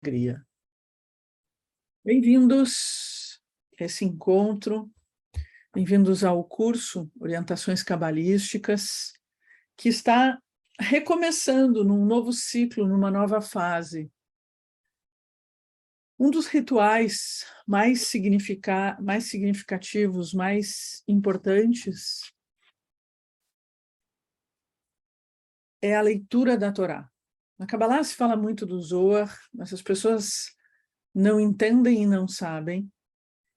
alegria. Bem-vindos a esse encontro, bem-vindos ao curso Orientações Cabalísticas, que está recomeçando num novo ciclo, numa nova fase. Um dos rituais mais significativos, mais importantes, é a leitura da Torá. Na Kabbalah se fala muito do Zohar, mas as pessoas não entendem e não sabem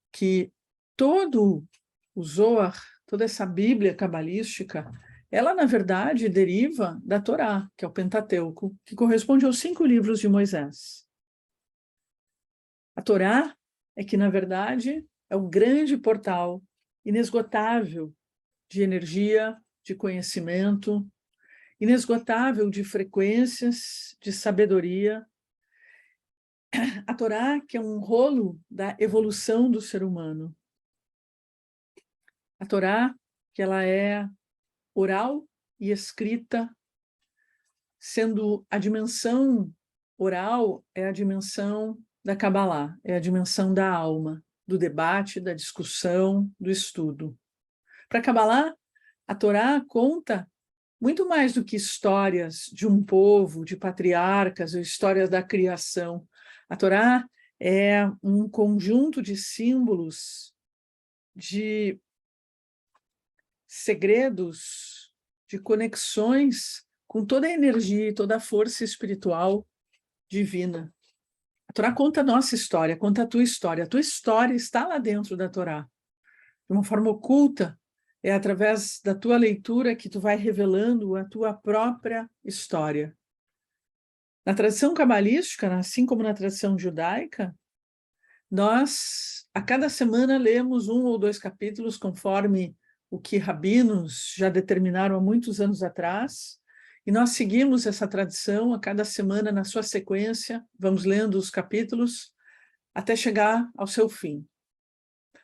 que todo o Zohar, toda essa Bíblia cabalística, ela, na verdade, deriva da Torá, que é o Pentateuco, que corresponde aos 5 livros de Moisés. A Torá é que, na verdade, é o grande portal inesgotável de energia, de conhecimento, inesgotável de frequências, de sabedoria. A Torá, que é um rolo da evolução do ser humano. A Torá, que ela é oral e escrita, sendo a dimensão oral é a dimensão da Kabbalah, é a dimensão da alma, do debate, da discussão, do estudo. Para a Kabbalah, a Torá conta muito mais do que histórias de um povo, de patriarcas, ou histórias da criação. A Torá é um conjunto de símbolos, de segredos, de conexões com toda a energia e toda a força espiritual divina. A Torá conta a nossa história, conta a tua história. A tua história está lá dentro da Torá. De uma forma oculta, é através da tua leitura que tu vai revelando a tua própria história. Na tradição cabalística, assim como na tradição judaica, nós, a cada semana, lemos 1 ou 2 capítulos, conforme o que rabinos já determinaram há muitos anos atrás, e nós seguimos essa tradição a cada semana na sua sequência, vamos lendo os capítulos até chegar ao seu fim.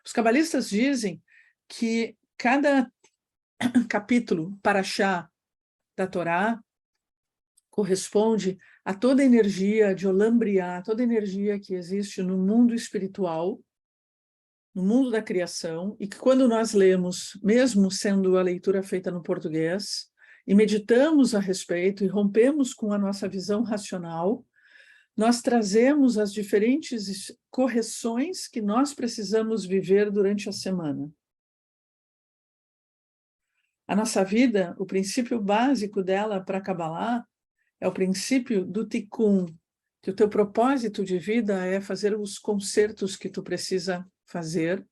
Os cabalistas dizem que cada capítulo, parashá da Torá, corresponde a toda a energia de Olam Briá, toda a energia que existe no mundo espiritual, no mundo da criação, e que quando nós lemos, mesmo sendo a leitura feita no português, e meditamos a respeito e rompemos com a nossa visão racional, nós trazemos as diferentes correções que nós precisamos viver durante a semana. A nossa vida, o princípio básico dela para a Kabbalah é o princípio do Tikkun, que o teu propósito de vida é fazer os consertos que tu precisa fazer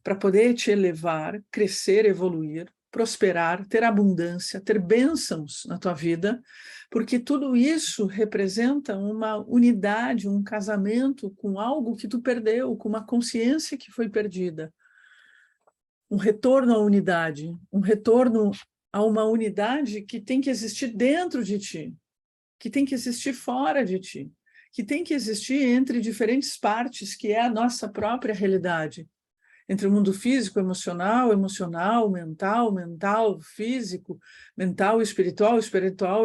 para poder te elevar, crescer, evoluir, prosperar, ter abundância, ter bênçãos na tua vida, porque tudo isso representa uma unidade, um casamento com algo que tu perdeu, com uma consciência que foi perdida. Um retorno à unidade, um retorno a uma unidade que tem que existir dentro de ti, que tem que existir fora de ti, que tem que existir entre diferentes partes, que é a nossa própria realidade. Entre o mundo físico, emocional, mental, físico, mental, espiritual,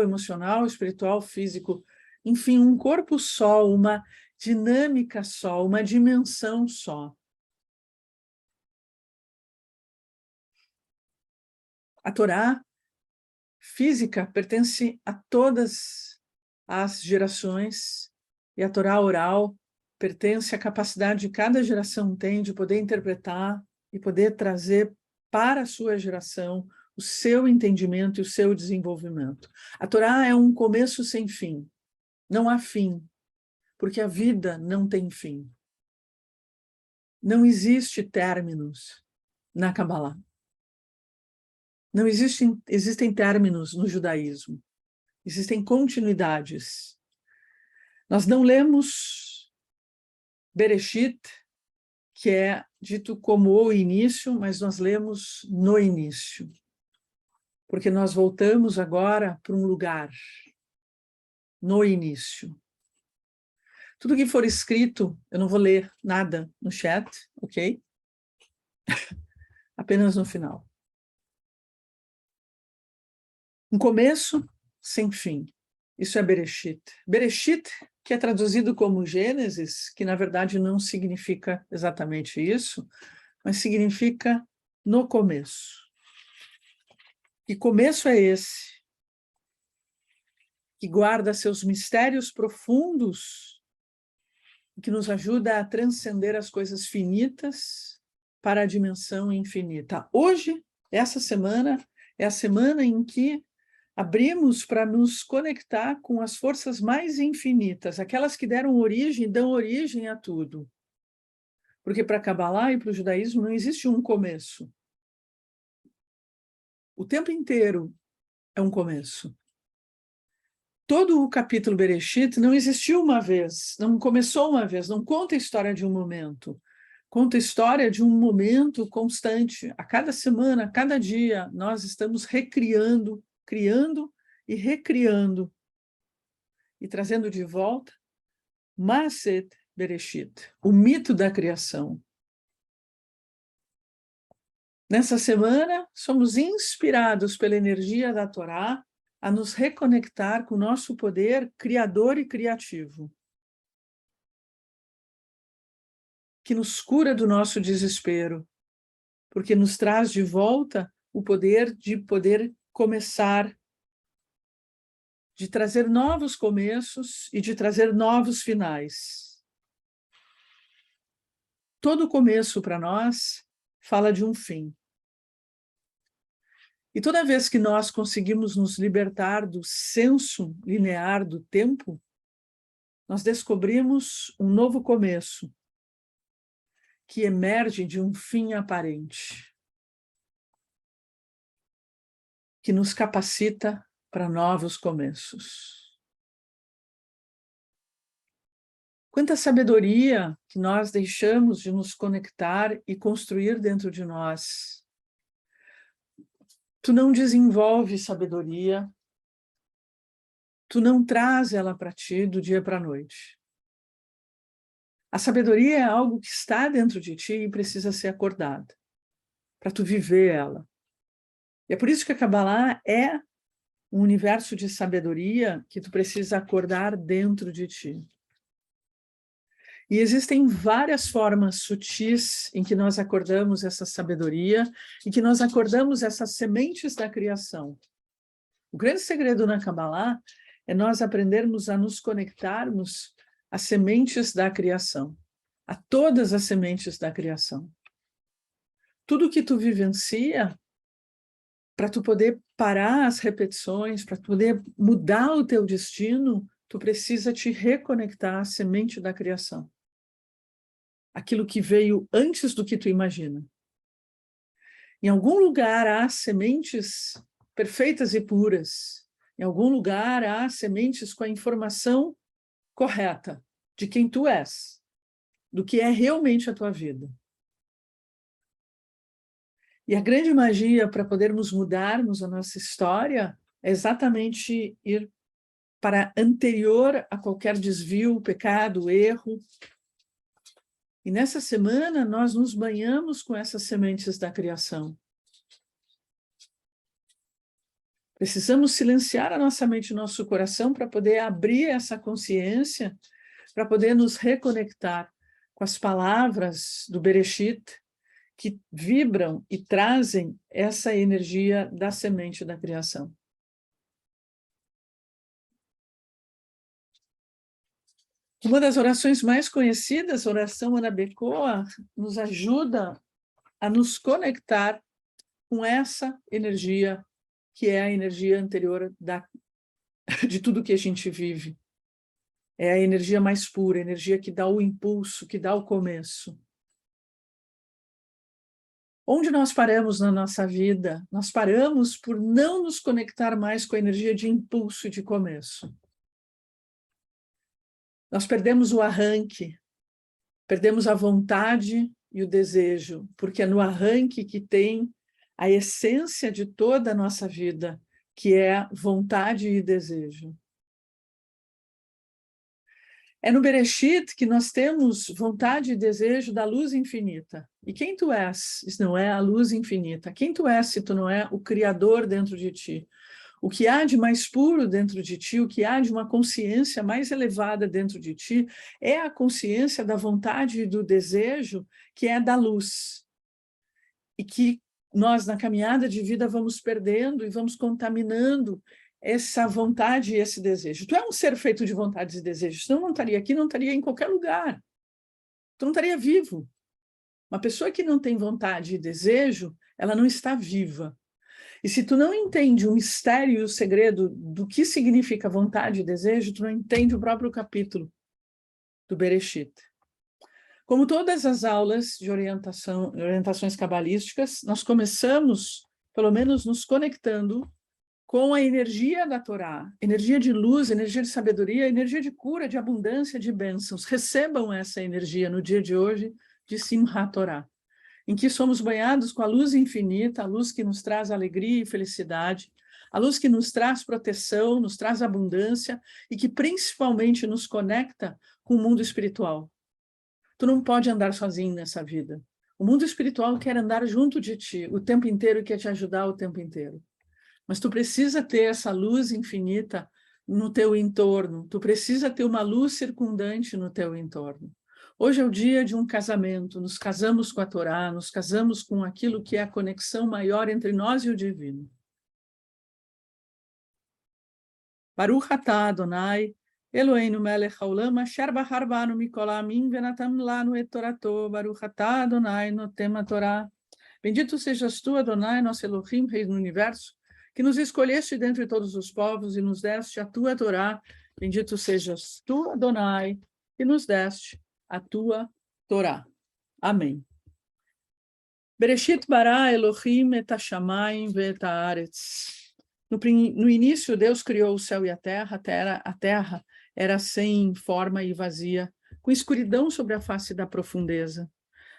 emocional, espiritual, físico. Enfim, um corpo só, uma dinâmica só, uma dimensão só. A Torá física pertence a todas as gerações, e a Torá oral pertence à capacidade que cada geração tem de poder interpretar e poder trazer para a sua geração o seu entendimento e o seu desenvolvimento. A Torá é um começo sem fim. Não há fim, porque a vida não tem fim. Não existe términos na Kabbalah. Não existem términos no judaísmo. Existem continuidades. Nós não lemos Bereshit, que é dito como o início, mas nós lemos no início. Porque nós voltamos agora para um lugar, no início. Tudo que for escrito, eu não vou ler nada no chat, ok? Apenas no final. Um começo sem fim. Isso é Bereshit. Bereshit que é traduzido como Gênesis, que na verdade não significa exatamente isso, mas significa no começo. Que começo é esse? Que guarda seus mistérios profundos, que nos ajuda a transcender as coisas finitas para a dimensão infinita. Hoje, essa semana, é a semana em que abrimos para nos conectar com as forças mais infinitas, aquelas que deram origem e dão origem a tudo. Porque para a Kabbalah e para o judaísmo não existe um começo. O tempo inteiro é um começo. Todo o capítulo Bereshit não existiu uma vez, não começou uma vez, não conta a história de um momento. Conta a história de um momento constante. A cada semana, a cada dia, nós estamos recriando, criando e recriando e trazendo de volta Maaset Bereshit, o mito da criação. Nessa semana, somos inspirados pela energia da Torá a nos reconectar com o nosso poder criador e criativo, que nos cura do nosso desespero, porque nos traz de volta o poder de poder começar, de trazer novos começos e de trazer novos finais. Todo começo para nós fala de um fim. E toda vez que nós conseguimos nos libertar do senso linear do tempo, nós descobrimos um novo começo que emerge de um fim aparente, que nos capacita para novos começos. Quanta sabedoria que nós deixamos de nos conectar e construir dentro de nós. Tu não desenvolve sabedoria, tu não traz ela para ti do dia para a noite. A sabedoria é algo que está dentro de ti e precisa ser acordada, para tu viver ela. E é por isso que a Kabbalah é um universo de sabedoria que tu precisa acordar dentro de ti. E existem várias formas sutis em que nós acordamos essa sabedoria e que nós acordamos essas sementes da criação. O grande segredo na Kabbalah é nós aprendermos a nos conectarmos às sementes da criação, a todas as sementes da criação. Tudo que tu vivencia, para tu poder parar as repetições, para tu poder mudar o teu destino, tu precisa te reconectar à semente da criação. Aquilo que veio antes do que tu imagina. Em algum lugar há sementes perfeitas e puras. Em algum lugar há sementes com a informação correta de quem tu és, do que é realmente a tua vida. E a grande magia para podermos mudarmos a nossa história é exatamente ir para anterior a qualquer desvio, pecado, erro. E nessa semana nós nos banhamos com essas sementes da criação. Precisamos silenciar a nossa mente e nosso coração para poder abrir essa consciência, para poder nos reconectar com as palavras do Bereshit, que vibram e trazem essa energia da semente da criação. Uma das orações mais conhecidas, a oração Ana Bekoa, nos ajuda a nos conectar com essa energia, que é a energia anterior de tudo que a gente vive. É a energia mais pura, a energia que dá o impulso, que dá o começo. Onde nós paramos na nossa vida? Nós paramos por não nos conectar mais com a energia de impulso e de começo. Nós perdemos o arranque, perdemos a vontade e o desejo, porque é no arranque que tem a essência de toda a nossa vida, que é vontade e desejo. É no Bereshit que nós temos vontade e desejo da luz infinita. E quem tu és, se não é a luz infinita? Quem tu és se tu não é o Criador dentro de ti? O que há de mais puro dentro de ti, o que há de uma consciência mais elevada dentro de ti, é a consciência da vontade e do desejo que é da luz. E que nós, na caminhada de vida, vamos perdendo e vamos contaminando essa vontade e esse desejo. Tu é um ser feito de vontades e desejos, senão não estaria aqui, não estaria em qualquer lugar. Tu não estaria vivo. Uma pessoa que não tem vontade e desejo, ela não está viva. E se tu não entende o mistério e o segredo do que significa vontade e desejo, tu não entende o próprio capítulo do Bereshit. Como todas as aulas de orientações cabalísticas, nós começamos, pelo menos, nos conectando com a energia da Torá, energia de luz, energia de sabedoria, energia de cura, de abundância, de bênçãos. Recebam essa energia no dia de hoje de Simchat Torá, em que somos banhados com a luz infinita, a luz que nos traz alegria e felicidade, a luz que nos traz proteção, nos traz abundância e que principalmente nos conecta com o mundo espiritual. Tu não pode andar sozinho nessa vida. O mundo espiritual quer andar junto de ti o tempo inteiro e quer te ajudar o tempo inteiro. Mas tu precisa ter essa luz infinita no teu entorno, tu precisa ter uma luz circundante no teu entorno. Hoje é o dia de um casamento, nos casamos com a Torá, nos casamos com aquilo que é a conexão maior entre nós e o divino. Baruch atah Adonai, Eloheinu melech haolam, asher bahar banu mikol ha'amim venatam lanu et torato, Baruch atah Adonai notem haTorá. Bendito sejas tu, Adonai, nosso Elohim, Rei do Universo, que nos escolheste dentre todos os povos e nos deste a tua Torá. Bendito sejas tu, Adonai, que nos deste a tua Torá. Amém. Bereshit bara Elohim et hashamayim ve'et haaretz. No início, Deus criou o céu e a terra era sem forma e vazia, com escuridão sobre a face da profundeza.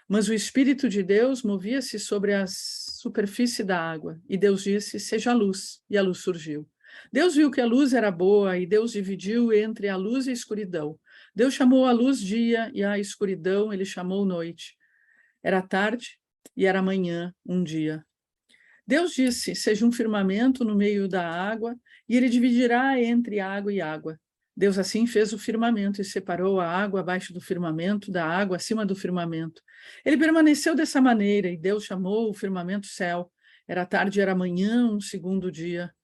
Mas o Espírito de Deus movia-se sobre a superfície da água, e Deus disse, seja luz, e a luz surgiu. Deus viu que a luz era boa, e Deus dividiu entre a luz e a escuridão. Deus chamou a luz dia, e a escuridão ele chamou noite. Era tarde, e era manhã, um dia. Deus disse, seja um firmamento no meio da água, e ele dividirá entre água e água. Deus assim fez o firmamento e separou a água abaixo do firmamento da água acima do firmamento. Ele permaneceu dessa maneira, e Deus chamou o firmamento céu. Era tarde, era manhã, um segundo dia.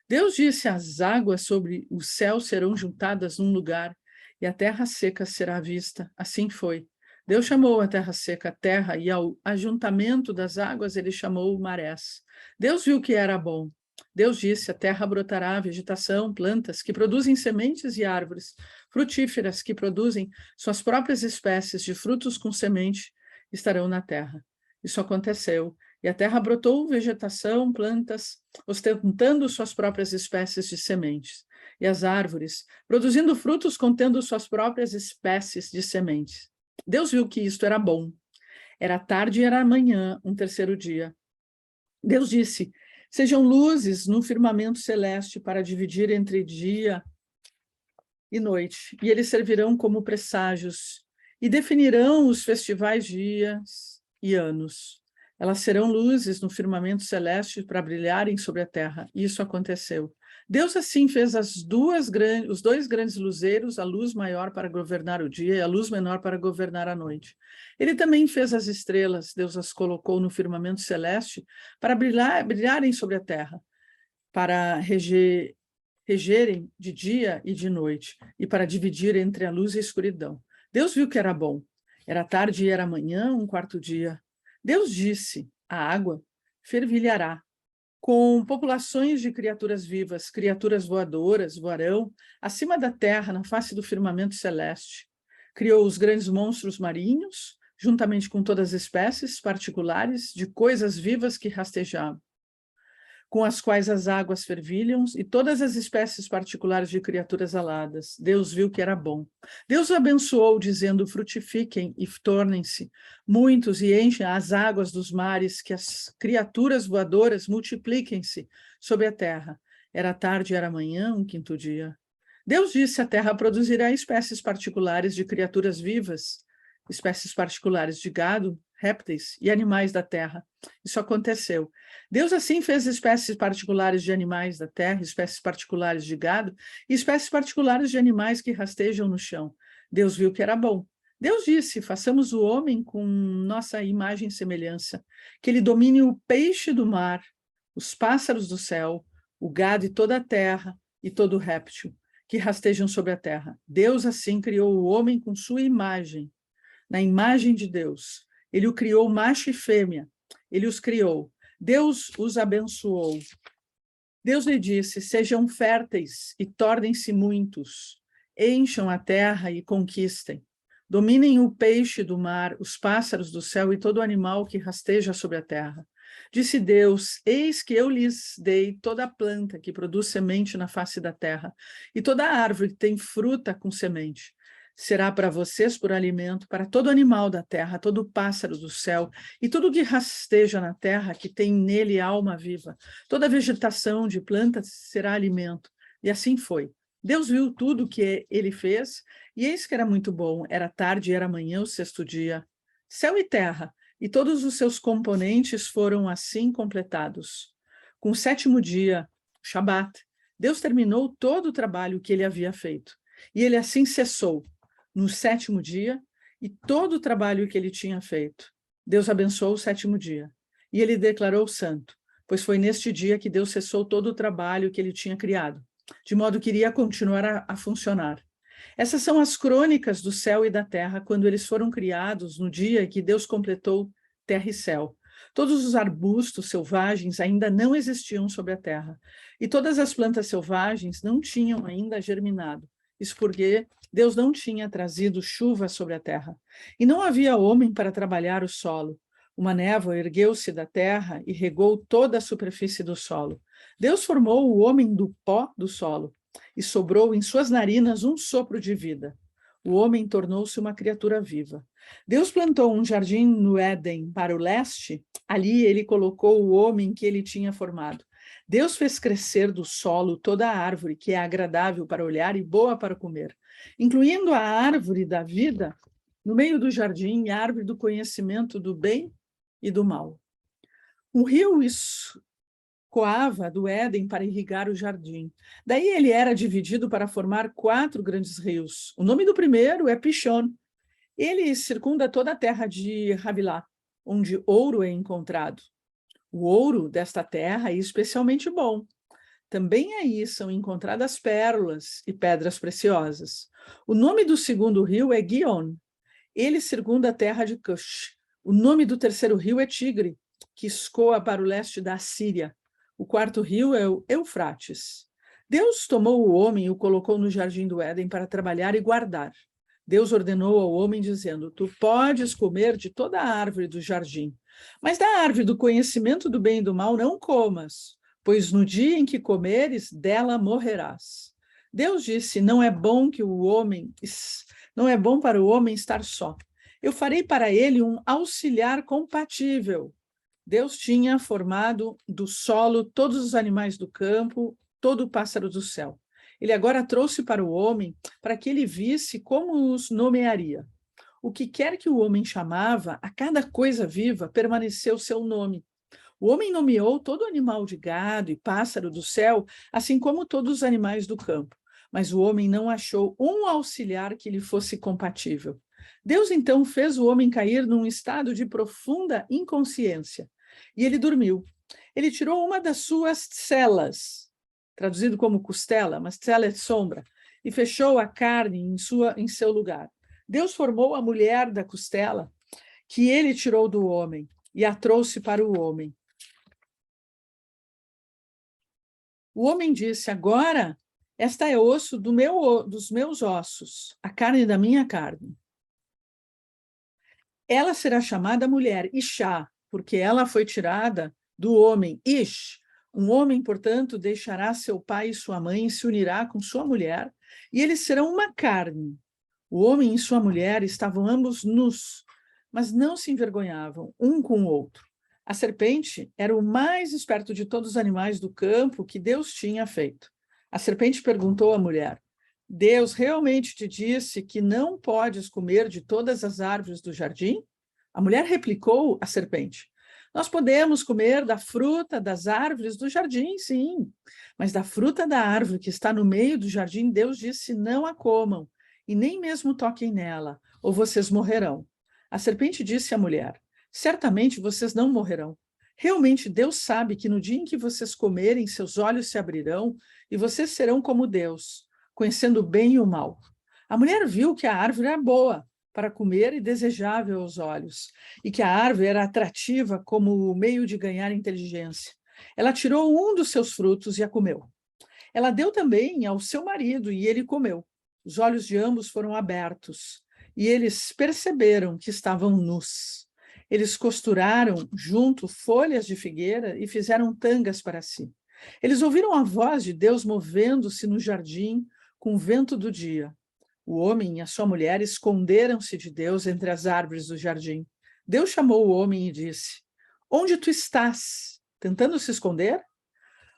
Deus disse, as águas sobre o céu serão juntadas num lugar, e a terra seca será vista. Assim foi. Deus chamou a terra seca terra, e ao ajuntamento das águas ele chamou marés. Deus viu que era bom. Deus disse, a terra brotará vegetação, plantas que produzem sementes e árvores, frutíferas que produzem suas próprias espécies de frutos com semente, estarão na terra. Isso aconteceu, e a terra brotou vegetação, plantas, ostentando suas próprias espécies de sementes, e as árvores, produzindo frutos contendo suas próprias espécies de sementes. Deus viu que isto era bom. Era tarde e era manhã, um terceiro dia. Deus disse, sejam luzes no firmamento celeste para dividir entre dia e noite, e eles servirão como presságios, e definirão os festivais dias e anos. Elas serão luzes no firmamento celeste para brilharem sobre a terra. Isso aconteceu. Deus assim fez os dois grandes luzeiros, a luz maior para governar o dia e a luz menor para governar a noite. Ele também fez as estrelas, Deus as colocou no firmamento celeste para brilharem sobre a terra, para regerem de dia e de noite, e para dividir entre a luz e a escuridão. Deus viu que era bom. Era tarde e era manhã, um quarto dia. Deus disse, a água fervilhará, com populações de criaturas vivas, criaturas voadoras, voarão, acima da terra, na face do firmamento celeste. Criou os grandes monstros marinhos, juntamente com todas as espécies particulares de coisas vivas que rastejavam, com as quais as águas fervilham, e todas as espécies particulares de criaturas aladas. Deus viu que era bom. Deus abençoou, dizendo, frutifiquem e tornem-se muitos e enchem as águas dos mares, que as criaturas voadoras multipliquem-se sobre a terra. Era tarde, era manhã, um quinto dia. Deus disse, a terra produzirá espécies particulares de criaturas vivas, espécies particulares de gado, répteis e animais da terra. Isso aconteceu. Deus assim fez espécies particulares de animais da terra, espécies particulares de gado e espécies particulares de animais que rastejam no chão. Deus viu que era bom. Deus disse, façamos o homem com nossa imagem e semelhança, que ele domine o peixe do mar, os pássaros do céu, o gado e toda a terra e todo o réptil que rastejam sobre a terra. Deus assim criou o homem com sua imagem, na imagem de Deus. Ele o criou macho e fêmea. Ele os criou. Deus os abençoou. Deus lhe disse, sejam férteis e tornem-se muitos. Encham a terra e conquistem. Dominem o peixe do mar, os pássaros do céu e todo animal que rasteja sobre a terra. Disse Deus, eis que eu lhes dei toda a planta que produz semente na face da terra, e toda a árvore que tem fruta com semente. Será para vocês por alimento, para todo animal da terra, todo pássaro do céu, e tudo que rasteja na terra, que tem nele alma viva. Toda vegetação de plantas será alimento. E assim foi. Deus viu tudo que ele fez, e eis que era muito bom. Era tarde e era manhã, o sexto dia. Céu e terra, e todos os seus componentes foram assim completados. Com o sétimo dia, Shabat, Deus terminou todo o trabalho que ele havia feito. E ele assim cessou no sétimo dia e todo o trabalho que ele tinha feito. Deus abençoou o sétimo dia. E ele declarou santo, pois foi neste dia que Deus cessou todo o trabalho que ele tinha criado, de modo que iria continuar a funcionar. Essas são as crônicas do céu e da terra, quando eles foram criados no dia que Deus completou terra e céu. Todos os arbustos selvagens ainda não existiam sobre a terra, e todas as plantas selvagens não tinham ainda germinado. Isso porque Deus não tinha trazido chuva sobre a terra. E não havia homem para trabalhar o solo. Uma névoa ergueu-se da terra e regou toda a superfície do solo. Deus formou o homem do pó do solo e sobrou em suas narinas um sopro de vida. O homem tornou-se uma criatura viva. Deus plantou um jardim no Éden para o leste. Ali ele colocou o homem que ele tinha formado. Deus fez crescer do solo toda a árvore que é agradável para olhar e boa para comer, incluindo a árvore da vida no meio do jardim e a árvore do conhecimento do bem e do mal. Um rio escoava do Éden para irrigar o jardim. Daí ele era dividido para formar 4 grandes rios. O nome do primeiro é Pishon. Ele circunda toda a terra de Havilá, onde ouro é encontrado. O ouro desta terra é especialmente bom. Também aí são encontradas pérolas e pedras preciosas. O nome do segundo rio é Guion. Ele circunda a terra de Cush. O nome do terceiro rio é Tigre, que escoa para o leste da Síria. O quarto rio é o Eufrates. Deus tomou o homem e o colocou no jardim do Éden para trabalhar e guardar. Deus ordenou ao homem, dizendo, tu podes comer de toda a árvore do jardim, mas da árvore do conhecimento do bem e do mal não comas, pois no dia em que comeres, dela morrerás. Deus disse, não é bom para o homem estar só. Eu farei para ele um auxiliar compatível. Deus tinha formado do solo todos os animais do campo, todo o pássaro do céu. Ele agora trouxe para o homem, para que ele visse como os nomearia. O que quer que o homem chamava, a cada coisa viva permaneceu seu nome. O homem nomeou todo animal de gado e pássaro do céu, assim como todos os animais do campo. Mas o homem não achou um auxiliar que lhe fosse compatível. Deus então fez o homem cair num estado de profunda inconsciência. E ele dormiu. Ele tirou uma das suas celas, traduzido como costela, mas cela é sombra, e fechou a carne em seu lugar. Deus formou a mulher da costela, que ele tirou do homem, e a trouxe para o homem. O homem disse, agora, esta é osso dos meus ossos, a carne da minha carne. Ela será chamada mulher, Ishá, porque ela foi tirada do homem, Ish. Um homem, portanto, deixará seu pai e sua mãe e se unirá com sua mulher, e eles serão uma carne. O homem e sua mulher estavam ambos nus, mas não se envergonhavam um com o outro. A serpente era o mais esperto de todos os animais do campo que Deus tinha feito. A serpente perguntou à mulher, Deus realmente te disse que não podes comer de todas as árvores do jardim? A mulher replicou à serpente: nós podemos comer da fruta das árvores do jardim, sim, mas da fruta da árvore que está no meio do jardim, Deus disse: não a comam, e nem mesmo toquem nela, ou vocês morrerão. A serpente disse à mulher: certamente vocês não morrerão. Realmente Deus sabe que no dia em que vocês comerem, seus olhos se abrirão, e vocês serão como Deus, conhecendo o bem e o mal. A mulher viu que a árvore era boa para comer e desejável aos olhos, e que a árvore era atrativa como meio de ganhar inteligência. Ela tirou um dos seus frutos e a comeu. Ela deu também ao seu marido e ele comeu. Os olhos de ambos foram abertos e eles perceberam que estavam nus. Eles costuraram junto folhas de figueira e fizeram tangas para si. Eles ouviram a voz de Deus movendo-se no jardim com o vento do dia. O homem e a sua mulher esconderam-se de Deus entre as árvores do jardim. Deus chamou o homem e disse: onde tu estás? Tentando se esconder?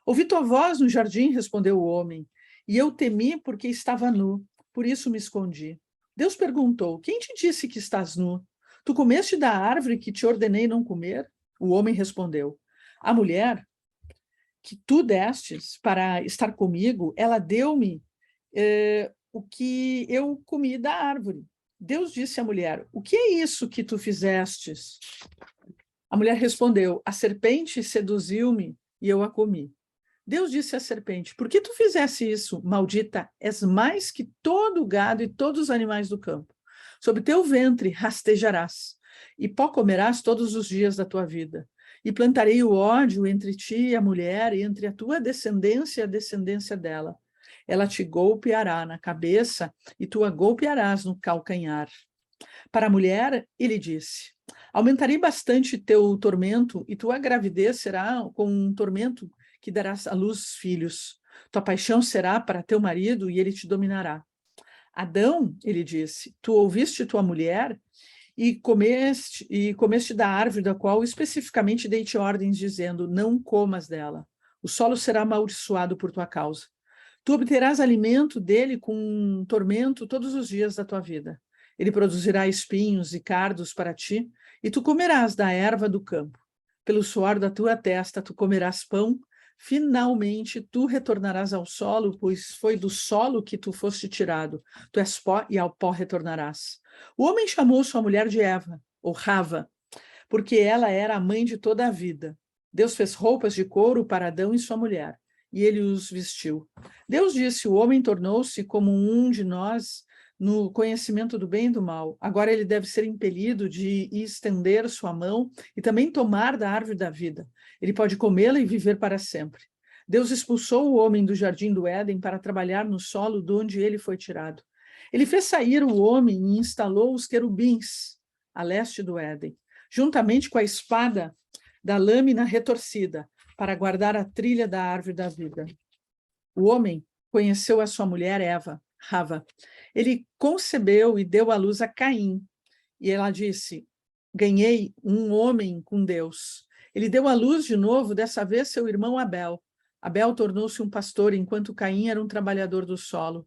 Ouvi tua voz no jardim, respondeu o homem, e eu temi porque estava nu, por isso me escondi. Deus perguntou: quem te disse que estás nu? Tu comeste da árvore que te ordenei não comer? O homem respondeu: a mulher que tu destes para estar comigo, ela deu-me o que eu comi da árvore. Deus disse à mulher: o que é isso que tu fizestes? A mulher respondeu: a serpente seduziu-me e eu a comi. Deus disse à serpente: por que tu fizesse isso, maldita? És mais que todo o gado e todos os animais do campo. Sob teu ventre rastejarás, e pó comerás todos os dias da tua vida. E plantarei o ódio entre ti e a mulher, e entre a tua descendência e a descendência dela. Ela te golpeará na cabeça, e tu a golpearás no calcanhar. Para a mulher, ele disse: aumentarei bastante teu tormento, e tua gravidez será com um tormento que darás à luz filhos. Tua paixão será para teu marido, e ele te dominará. Adão, ele disse: tu ouviste tua mulher e comeste da árvore da qual especificamente dei-te ordens, dizendo: não comas dela. O solo será amaldiçoado por tua causa. Tu obterás alimento dele com um tormento todos os dias da tua vida. Ele produzirá espinhos e cardos para ti, e tu comerás da erva do campo. Pelo suor da tua testa tu comerás pão. Finalmente tu retornarás ao solo, pois foi do solo que tu foste tirado. Tu és pó e ao pó retornarás. O homem chamou sua mulher de Eva, ou Rava, porque ela era a mãe de toda a vida. Deus fez roupas de couro para Adão e sua mulher, e ele os vestiu. Deus disse: o homem tornou-se como um de nós no conhecimento do bem e do mal. Agora ele deve ser impelido de estender sua mão e também tomar da árvore da vida. Ele pode comê-la e viver para sempre. Deus expulsou o homem do jardim do Éden para trabalhar no solo de onde ele foi tirado. Ele fez sair o homem e instalou os querubins a leste do Éden, juntamente com a espada da lâmina retorcida, para guardar a trilha da árvore da vida. O homem conheceu a sua mulher Eva, Rava. Ele concebeu e deu à luz a Caim. E ela disse: ganhei um homem com Deus. Ele deu à luz de novo, dessa vez seu irmão Abel. Abel tornou-se um pastor, enquanto Caim era um trabalhador do solo.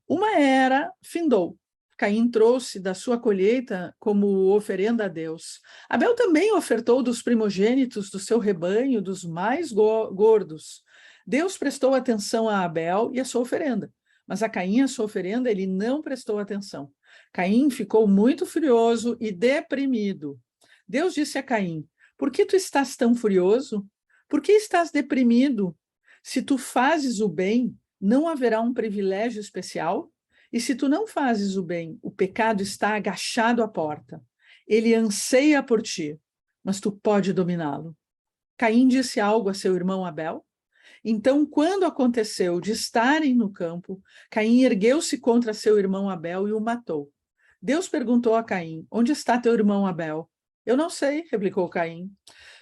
Uma era findou. Caim trouxe da sua colheita como oferenda a Deus. Abel também ofertou dos primogênitos do seu rebanho, dos mais gordos. Deus prestou atenção a Abel e a sua oferenda, mas a Caim, a sua oferenda, ele não prestou atenção. Caim ficou muito furioso e deprimido. Deus disse a Caim: por que tu estás tão furioso? Por que estás deprimido? Se tu fazes o bem, não haverá um privilégio especial? E se tu não fazes o bem, o pecado está agachado à porta. Ele anseia por ti, mas tu pode dominá-lo. Caim disse algo a seu irmão Abel. Então, quando aconteceu de estarem no campo, Caim ergueu-se contra seu irmão Abel e o matou. Deus perguntou a Caim: onde está teu irmão Abel? Eu não sei, replicou Caim.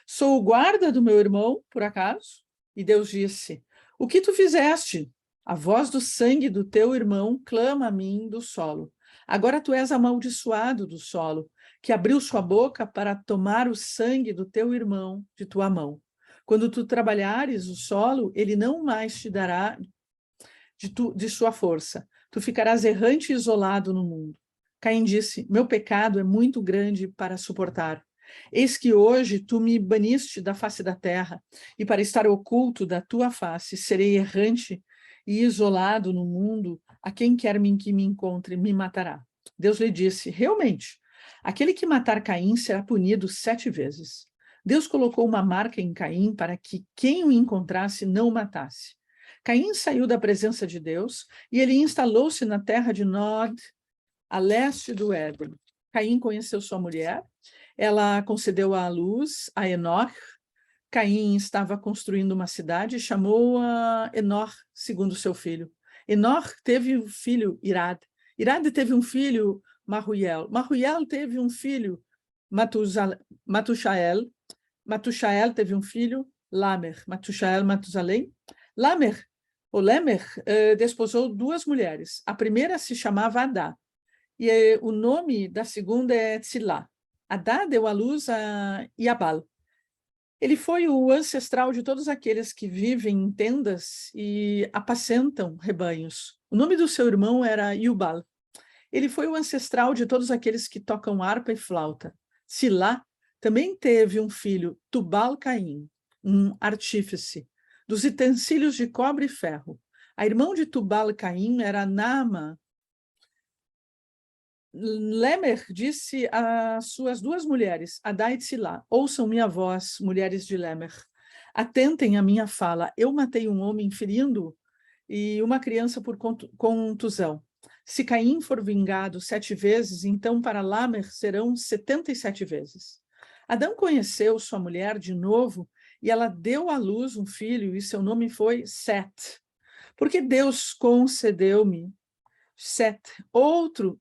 Sou o guarda do meu irmão, por acaso? E Deus disse: o que tu fizeste? A voz do sangue do teu irmão clama a mim do solo. Agora tu és amaldiçoado do solo, que abriu sua boca para tomar o sangue do teu irmão de tua mão. Quando tu trabalhares o solo, ele não mais te dará de sua força. Tu ficarás errante e isolado no mundo. Caim disse: meu pecado é muito grande para suportar. Eis que hoje tu me baniste da face da terra, e para estar oculto da tua face, serei errante e isolado no mundo. A quem quer que me encontre, me matará. Deus lhe disse: realmente, aquele que matar Caim será punido 7 vezes. Deus colocou uma marca em Caim para que quem o encontrasse não o matasse. Caim saiu da presença de Deus e ele instalou-se na terra de Nod, a leste do Éden. Caim conheceu sua mulher, ela concedeu à luz a Enoch. Caim estava construindo uma cidade e chamou-a Enoch, segundo seu filho. Enoch teve um filho, Irad. Irad teve um filho, Mahuiel. Mahuiel teve um filho, Matushael. Matushael teve um filho, Lamer. Matushael, Matusalém. Lamer, ou Lemer, desposou 2 mulheres. A primeira se chamava Adá, e o nome da segunda é Tzilá. Adá deu à luz a Iabal. Ele foi o ancestral de todos aqueles que vivem em tendas e apacentam rebanhos. O nome do seu irmão era Iubal. Ele foi o ancestral de todos aqueles que tocam harpa e flauta. Silá também teve um filho, Tubal-Caim, um artífice, dos utensílios de cobre e ferro. A irmã de Tubal-Caim era Naama. Lemer disse às suas 2 mulheres, Adá e Tzilá: ouçam minha voz, mulheres de Lemer. Atentem à minha fala. Eu matei um homem ferindo e uma criança por contusão. Se Caim for vingado 7 vezes, então para Lamer serão 77 vezes. Adão conheceu sua mulher de novo e ela deu à luz um filho e seu nome foi Set. Porque Deus concedeu-me Set, outro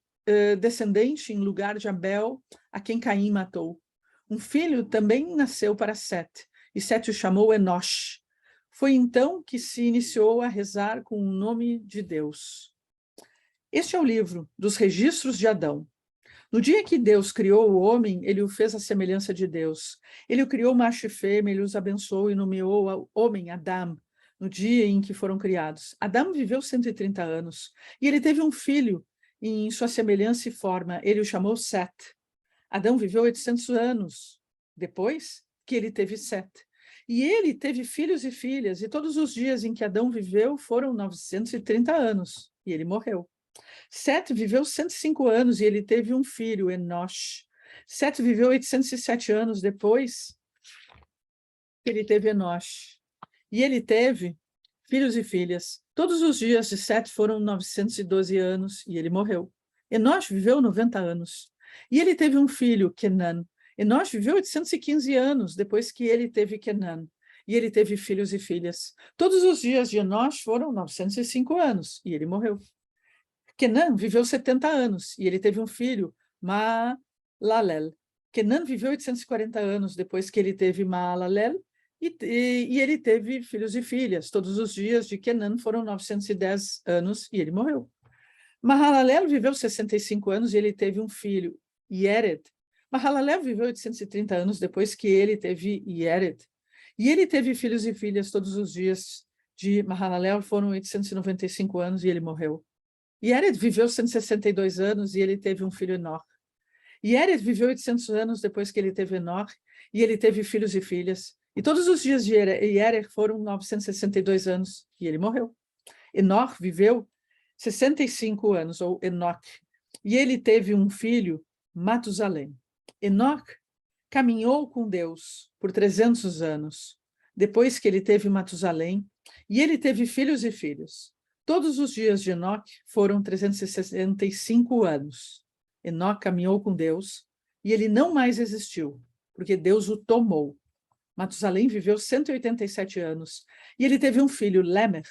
descendente em lugar de Abel, a quem Caim matou. Um filho também nasceu para Sete, e Sete o chamou Enosh. Foi então que se iniciou a rezar com o nome de Deus. Este é o livro dos registros de Adão. No dia que Deus criou o homem, ele o fez à semelhança de Deus. Ele o criou macho e fêmea, ele os abençoou e nomeou ao homem Adão, no dia em que foram criados. Adão viveu 130 anos, e ele teve um filho, em sua semelhança e forma, ele o chamou Set. Adão viveu 800 anos depois que ele teve Set. E ele teve filhos e filhas, e todos os dias em que Adão viveu foram 930 anos, e ele morreu. Set viveu 105 anos e ele teve um filho, Enosh. Set viveu 807 anos depois que ele teve Enosh. E ele teve filhos e filhas. Todos os dias de Set foram 912 anos e ele morreu. Enosh viveu 90 anos. E ele teve um filho, Kenan. Enosh viveu 815 anos depois que ele teve Kenan. E ele teve filhos e filhas. Todos os dias de Enosh foram 905 anos e ele morreu. Kenan viveu 70 anos e ele teve um filho, Maalalel. Kenan viveu 840 anos depois que ele teve Maalalel e ele teve filhos e filhas. Todos os dias de Kenan foram 910 anos e ele morreu. Mahalalel viveu 65 anos e ele teve um filho, Yered. Mahalalel viveu 830 anos depois que ele teve Yered. E ele teve filhos e filhas. Todos os dias de Mahalalel foram 895 anos e ele morreu. Yered viveu 162 anos e ele teve um filho, Enoch. Yered viveu 800 anos depois que ele teve Enoch e ele teve filhos e filhas. E todos os dias de Yered foram 962 anos e ele morreu. Enoch viveu 65 anos, ou Enoch, e ele teve um filho, Matusalém. Enoch caminhou com Deus por 300 anos, depois que ele teve Matusalém, e ele teve filhos e filhas. Todos os dias de Enoch foram 365 anos. Enoch caminhou com Deus, e ele não mais existiu, porque Deus o tomou. Matusalém viveu 187 anos, e ele teve um filho, Lemer.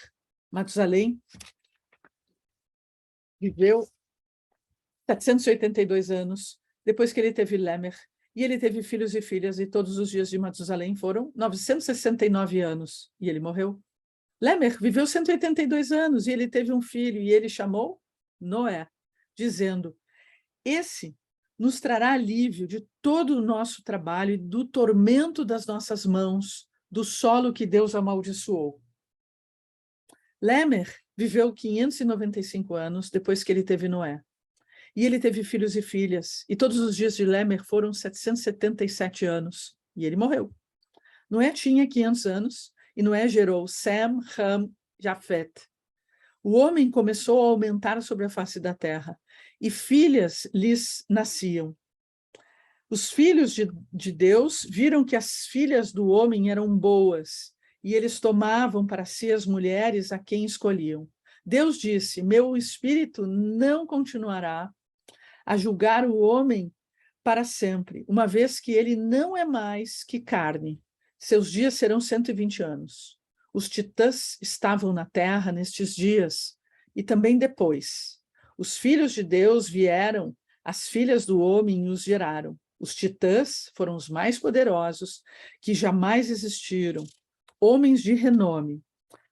Matusalém viveu 782 anos, depois que ele teve Lemer, e ele teve filhos e filhas, e todos os dias de Matusalém foram 969 anos, e ele morreu. Lemer viveu 182 anos, e ele teve um filho, e ele chamou Noé, dizendo: esse nos trará alívio de todo o nosso trabalho e do tormento das nossas mãos, do solo que Deus amaldiçoou. Lemer viveu 595 anos depois que ele teve Noé. E ele teve filhos e filhas, e todos os dias de Lemer foram 777 anos, e ele morreu. Noé tinha 500 anos, e Noé gerou Sem, Ham, Jafet. O homem começou a aumentar sobre a face da terra, e filhas lhes nasciam. Os filhos de Deus viram que as filhas do homem eram boas, e eles tomavam para si as mulheres a quem escolhiam. Deus disse: meu espírito não continuará a julgar o homem para sempre, uma vez que ele não é mais que carne. Seus dias serão 120 anos. Os titãs estavam na terra nestes dias, e também depois. Os filhos de Deus vieram, as filhas do homem os geraram. Os titãs foram os mais poderosos que jamais existiram, homens de renome.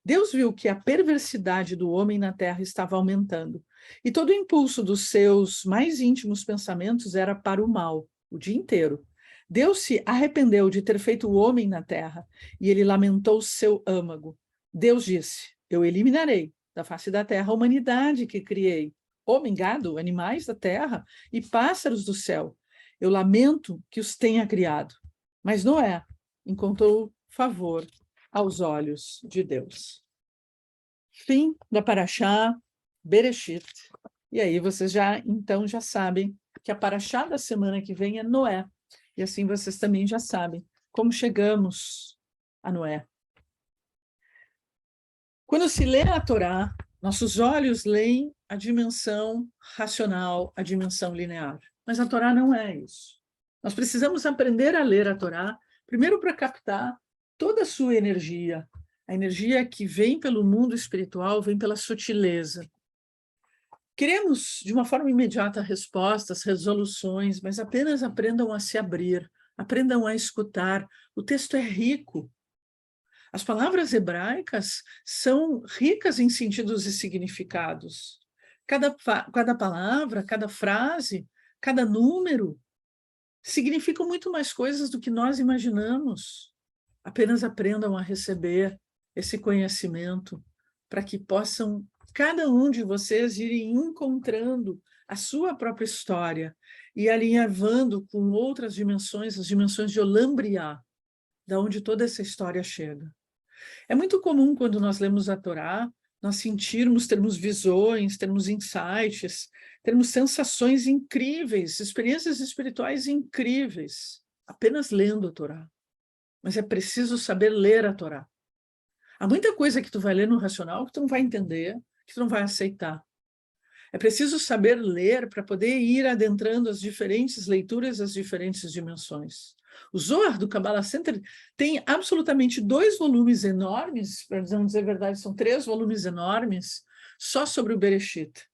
Deus viu que a perversidade do homem na terra estava aumentando, e todo o impulso dos seus mais íntimos pensamentos era para o mal, o dia inteiro. Deus se arrependeu de ter feito o homem na terra, e ele lamentou seu âmago. Deus disse: eu eliminarei da face da terra a humanidade que criei, homem, gado, animais da terra e pássaros do céu. Eu lamento que os tenha criado. Mas Noé encontrou favor aos olhos de Deus. Fim da Paraxá Bereshit. E aí vocês então já sabem que a Paraxá da semana que vem é Noé. E assim vocês também já sabem como chegamos a Noé. Quando se lê a Torá, nossos olhos leem a dimensão racional, a dimensão linear. Mas a Torá não é isso. Nós precisamos aprender a ler a Torá, primeiro para captar toda a sua energia. A energia que vem pelo mundo espiritual, vem pela sutileza. Queremos, de uma forma imediata, respostas, resoluções, mas apenas aprendam a se abrir, aprendam a escutar. O texto é rico. As palavras hebraicas são ricas em sentidos e significados. Cada palavra, cada frase, cada número significam muito mais coisas do que nós imaginamos. Apenas aprendam a receber esse conhecimento para que possam, cada um de vocês, irem encontrando a sua própria história e alinhavando com outras dimensões, as dimensões de Olambriá, da onde toda essa história chega. É muito comum, quando nós lemos a Torá, nós sentirmos, termos visões, termos insights, termos sensações incríveis, experiências espirituais incríveis, apenas lendo a Torá. Mas é preciso saber ler a Torá. Há muita coisa que tu vai ler no racional que tu não vai entender, que tu não vai aceitar. É preciso saber ler para poder ir adentrando as diferentes leituras, as diferentes dimensões. O Zohar do Kabbalah Center tem absolutamente 2 volumes enormes, para não dizer a verdade, são 3 volumes enormes, só sobre o Bereshit.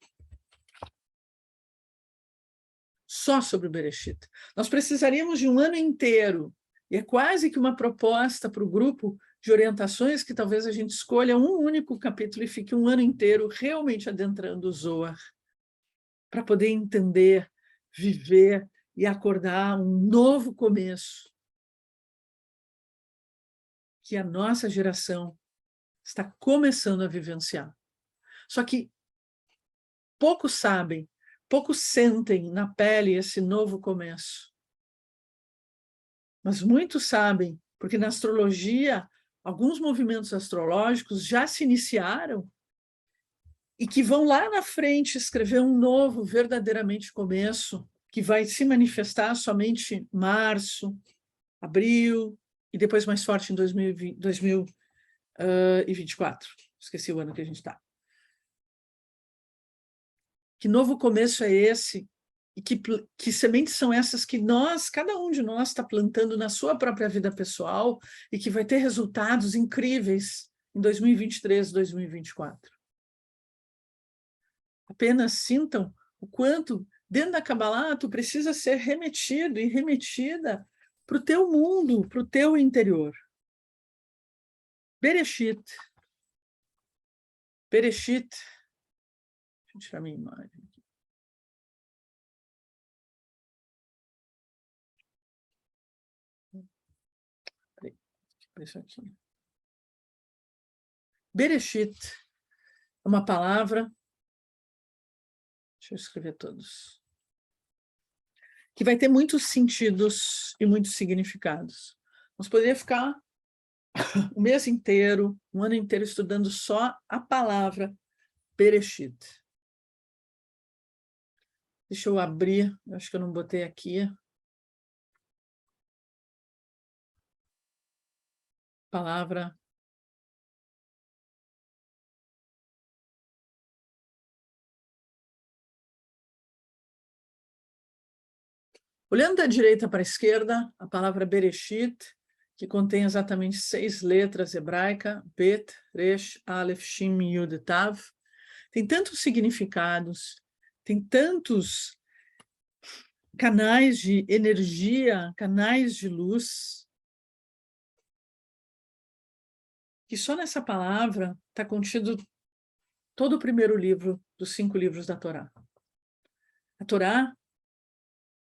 Só sobre o Bereshit. Nós precisaríamos de um ano inteiro, e é quase que uma proposta para o grupo de orientações que talvez a gente escolha um único capítulo e fique um ano inteiro realmente adentrando o Zohar, para poder entender, viver e acordar um novo começo que a nossa geração está começando a vivenciar. Só que poucos sabem, poucos sentem na pele esse novo começo. Mas muitos sabem, porque na astrologia, alguns movimentos astrológicos já se iniciaram e que vão lá na frente escrever um novo, verdadeiramente começo, que vai se manifestar somente em março, abril, e depois mais forte em 2024. Esqueci o ano que a gente está. Que novo começo é esse? E que sementes são essas que cada um de nós está plantando na sua própria vida pessoal e que vai ter resultados incríveis em 2023, 2024. Apenas sintam o quanto, dentro da Kabbalah, tu precisa ser remetido e remetida para o teu mundo, para o teu interior. Bereshit. Bereshit. Deixa eu tirar minha imagem aqui. Isso aqui. Bereshit é uma palavra, Deixa eu escrever todos. Que vai ter muitos sentidos e muitos significados. Nós poderíamos ficar o mês inteiro, um ano inteiro, estudando só a palavra Bereshit. Deixa eu abrir, eu acho que eu não botei aqui. Palavra. Olhando da direita para a esquerda, a palavra Bereshit, que contém exatamente 6 letras hebraicas, Bet, Resh, Aleph, Shin, Yud, Tav, tem tantos significados, tem tantos canais de energia, canais de luz, que só nessa palavra está contido todo o primeiro livro dos 5 livros da Torá. A Torá,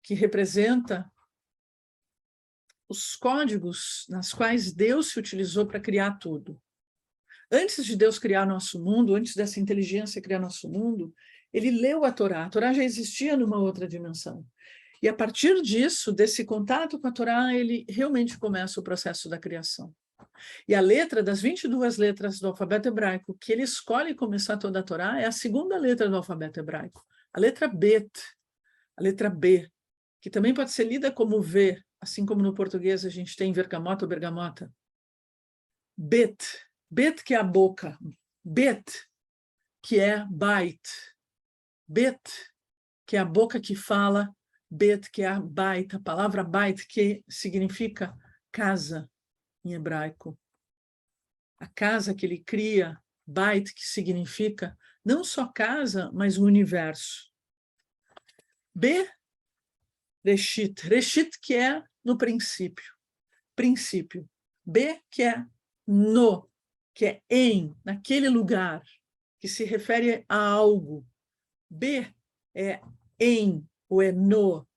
que representa os códigos nas quais Deus se utilizou para criar tudo. Antes de Deus criar nosso mundo, antes dessa inteligência criar nosso mundo, ele leu a Torá já existia numa outra dimensão. E a partir disso, desse contato com a Torá, ele realmente começa o processo da criação. E a letra, das 22 letras do alfabeto hebraico, que ele escolhe começar toda a Torá, é a segunda letra do alfabeto hebraico, a letra Bet, a letra B, que também pode ser lida como V, assim como no português a gente tem vergamota ou bergamota. Bet, Bet que é a boca, Bet que é bait, Bet que é a boca que fala, Bet que é a bait, a palavra bait que significa casa em hebraico. A casa que ele cria, bait que significa não só casa, mas o universo. B, Reshit, Reshit que é no princípio, princípio. B que é no, que é em, naquele lugar, que se refere a algo. B é em, ou é no.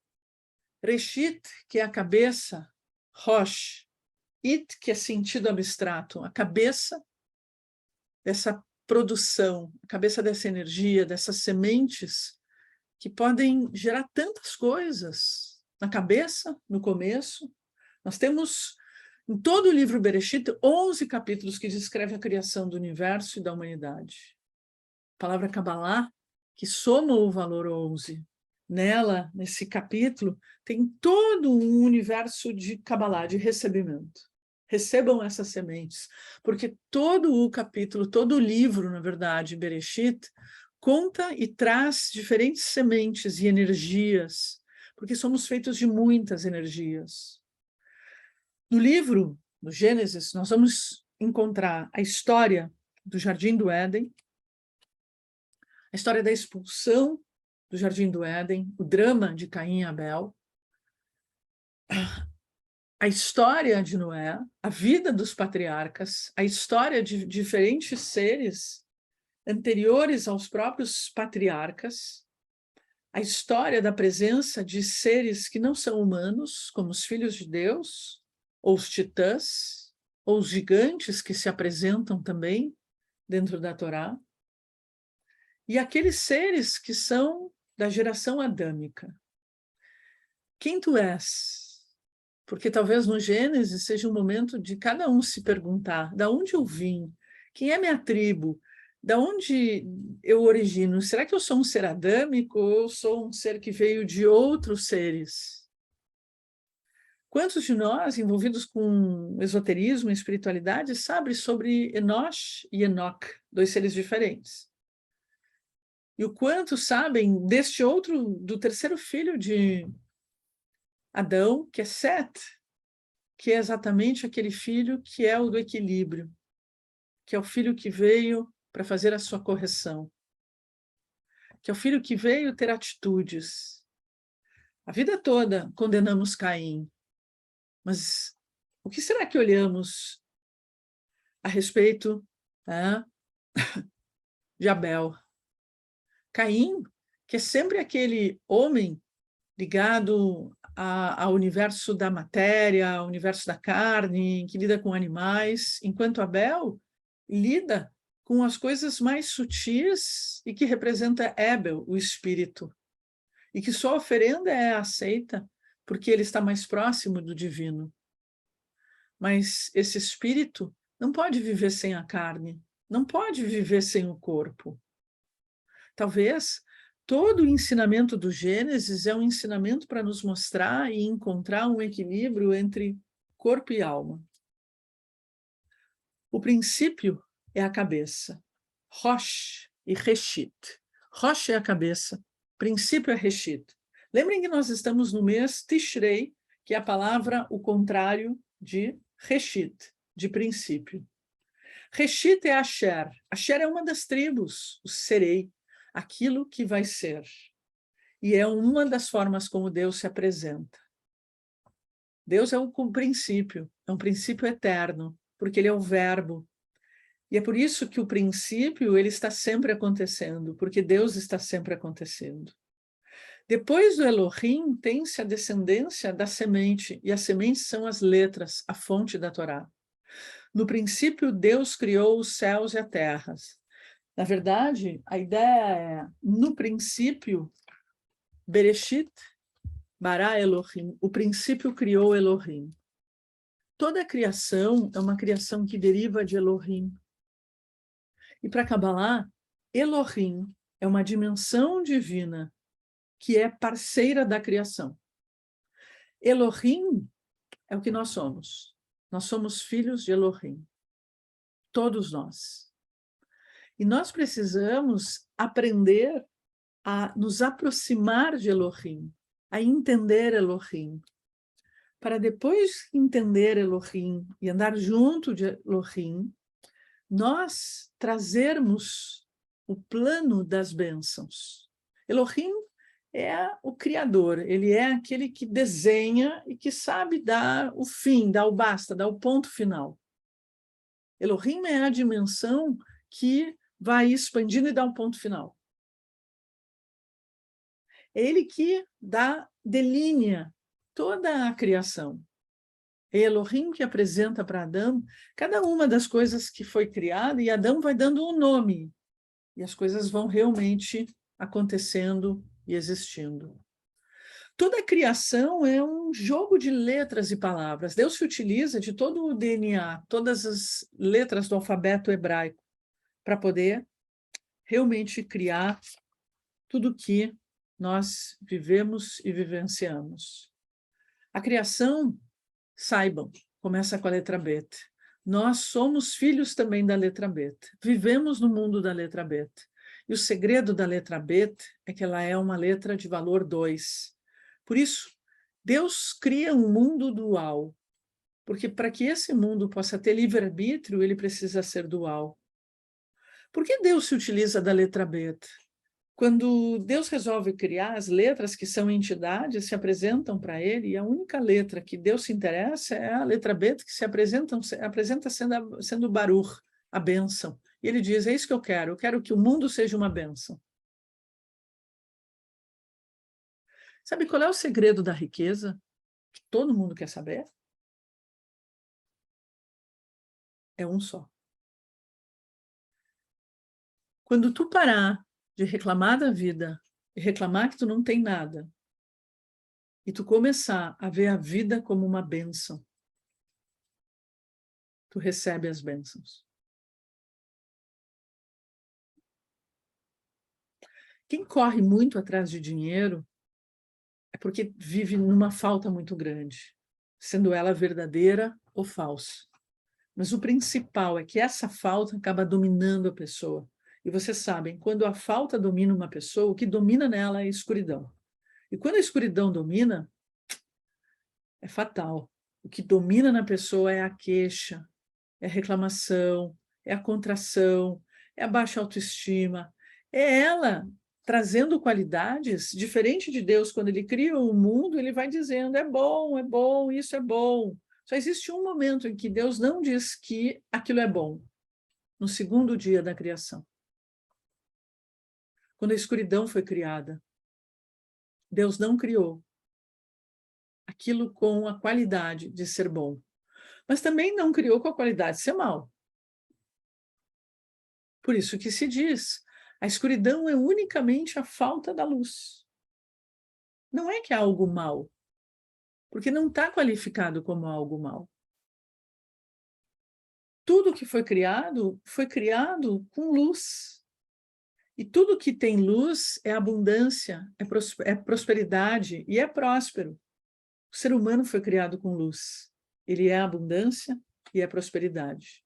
Reshit, que é a cabeça, Rosh. It, que é sentido abstrato, a cabeça dessa produção, a cabeça dessa energia, dessas sementes que podem gerar tantas coisas na cabeça, no começo. Nós temos, em todo o livro Bereshit, 11 capítulos que descrevem a criação do universo e da humanidade. A palavra Kabbalah, que soma o valor 11. Nela, nesse capítulo, tem todo um universo de Kabbalah, de recebimento. Recebam essas sementes, porque todo o capítulo, todo o livro, na verdade, Bereshit, conta e traz diferentes sementes e energias, porque somos feitos de muitas energias. No livro, no Gênesis, nós vamos encontrar a história do Jardim do Éden, a história da expulsão do Jardim do Éden, o drama de Caim e Abel, a história de Noé, a vida dos patriarcas, a história de diferentes seres anteriores aos próprios patriarcas, a história da presença de seres que não são humanos, como os filhos de Deus, ou os titãs, ou os gigantes que se apresentam também dentro da Torá, e aqueles seres que são da geração adâmica. Quem tu és? Porque talvez no Gênesis seja um momento de cada um se perguntar, da onde eu vim? Quem é minha tribo? Da onde eu origino? Será que eu sou um ser adâmico ou eu sou um ser que veio de outros seres? Quantos de nós, envolvidos com esoterismo e espiritualidade, sabem sobre Enosh e Enoch, 2 seres diferentes? E o quanto sabem deste outro, do terceiro filho de Adão, que é Set, que é exatamente aquele filho que é o do equilíbrio, que é o filho que veio para fazer a sua correção, que é o filho que veio ter atitudes. A vida toda condenamos Caim, mas o que será que olhamos a respeito de Abel? Caim, que é sempre aquele homem ligado ao universo da matéria, ao universo da carne, que lida com animais, enquanto Abel lida com as coisas mais sutis e que representa Ebel, o espírito, e que sua oferenda é aceita porque ele está mais próximo do divino. Mas esse espírito não pode viver sem a carne, não pode viver sem o corpo. Talvez todo o ensinamento do Gênesis é um ensinamento para nos mostrar e encontrar um equilíbrio entre corpo e alma. O princípio é a cabeça, Rosh e Reshit. Rosh é a cabeça, princípio é Reshit. Lembrem que nós estamos no mês Tishrei, que é a palavra, o contrário de Reshit, de princípio. Reshit é Asher. Asher é uma das tribos, o serei, aquilo que vai ser. E é uma das formas como Deus se apresenta. Deus é um princípio eterno, porque ele é o verbo. E é por isso que o princípio ele está sempre acontecendo, porque Deus está sempre acontecendo. Depois do Elohim, tem-se a descendência da semente, e as sementes são as letras, a fonte da Torá. No princípio, Deus criou os céus e a terra. Na verdade, a ideia é, no princípio, Bereshit, bara Elohim, o princípio criou Elohim. Toda a criação é uma criação que deriva de Elohim. E para Kabbalah, Elohim é uma dimensão divina que é parceira da criação. Elohim é o que nós somos. Nós somos filhos de Elohim. Todos nós. E nós precisamos aprender a nos aproximar de Elohim, a entender Elohim. Para depois entender Elohim e andar junto de Elohim, nós trazermos o plano das bênçãos. Elohim é o criador, ele é aquele que desenha e que sabe dar o fim, dar o basta, dar o ponto final. Elohim é a dimensão que vai expandindo e dá um ponto final. É ele que delinea toda a criação. É Elohim que apresenta para Adão cada uma das coisas que foi criada e Adão vai dando um nome. E as coisas vão realmente acontecendo e existindo. Toda a criação é um jogo de letras e palavras. Deus se utiliza de todo o DNA, todas as letras do alfabeto hebraico, para poder realmente criar tudo que nós vivemos e vivenciamos. A criação, saibam, começa com a letra Bet. Nós somos filhos também da letra Bet. Vivemos no mundo da letra Bet. E o segredo da letra Bet é que ela é uma letra de valor 2. Por isso, Deus cria um mundo dual. Porque para que esse mundo possa ter livre-arbítrio, ele precisa ser dual. Por que Deus se utiliza da letra Bet? Quando Deus resolve criar, as letras que são entidades se apresentam para ele, e a única letra que Deus se interessa é a letra Bet, que se apresenta sendo Baruch, a bênção. E ele diz, é isso que eu quero que o mundo seja uma bênção. Sabe qual é o segredo da riqueza? Que todo mundo quer saber? É um só. Quando tu parar de reclamar da vida e reclamar que tu não tem nada, e tu começar a ver a vida como uma bênção, tu recebe as bênçãos. Quem corre muito atrás de dinheiro é porque vive numa falta muito grande, sendo ela verdadeira ou falsa. Mas o principal é que essa falta acaba dominando a pessoa. E vocês sabem, quando a falta domina uma pessoa, o que domina nela é a escuridão. E quando a escuridão domina, é fatal. O que domina na pessoa é a queixa, é a reclamação, é a contração, é a baixa autoestima. É ela trazendo qualidades, diferente de Deus, quando ele cria o mundo, ele vai dizendo, é bom, isso é bom. Só existe um momento em que Deus não diz que aquilo é bom, no segundo dia da criação. Quando a escuridão foi criada, Deus não criou aquilo com a qualidade de ser bom, mas também não criou com a qualidade de ser mal. Por isso que se diz, a escuridão é unicamente a falta da luz. Não é que é algo mal, porque não está qualificado como algo mal. Tudo que foi criado com luz. E tudo que tem luz é abundância, é prosperidade e é próspero. O ser humano foi criado com luz. Ele é abundância e é prosperidade.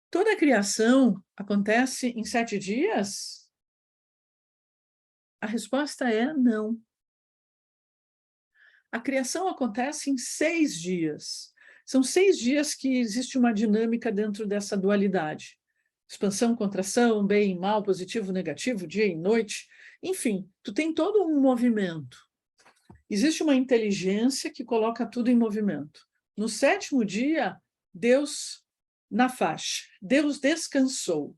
Toda a criação acontece em 7 dias? A resposta é não. A criação acontece em 6 dias. São 6 dias que existe uma dinâmica dentro dessa dualidade. Expansão, contração, bem, mal, positivo, negativo, dia e noite. Enfim, tu tem todo um movimento. Existe uma inteligência que coloca tudo em movimento. No 7º dia, Deus na faixa. Deus descansou.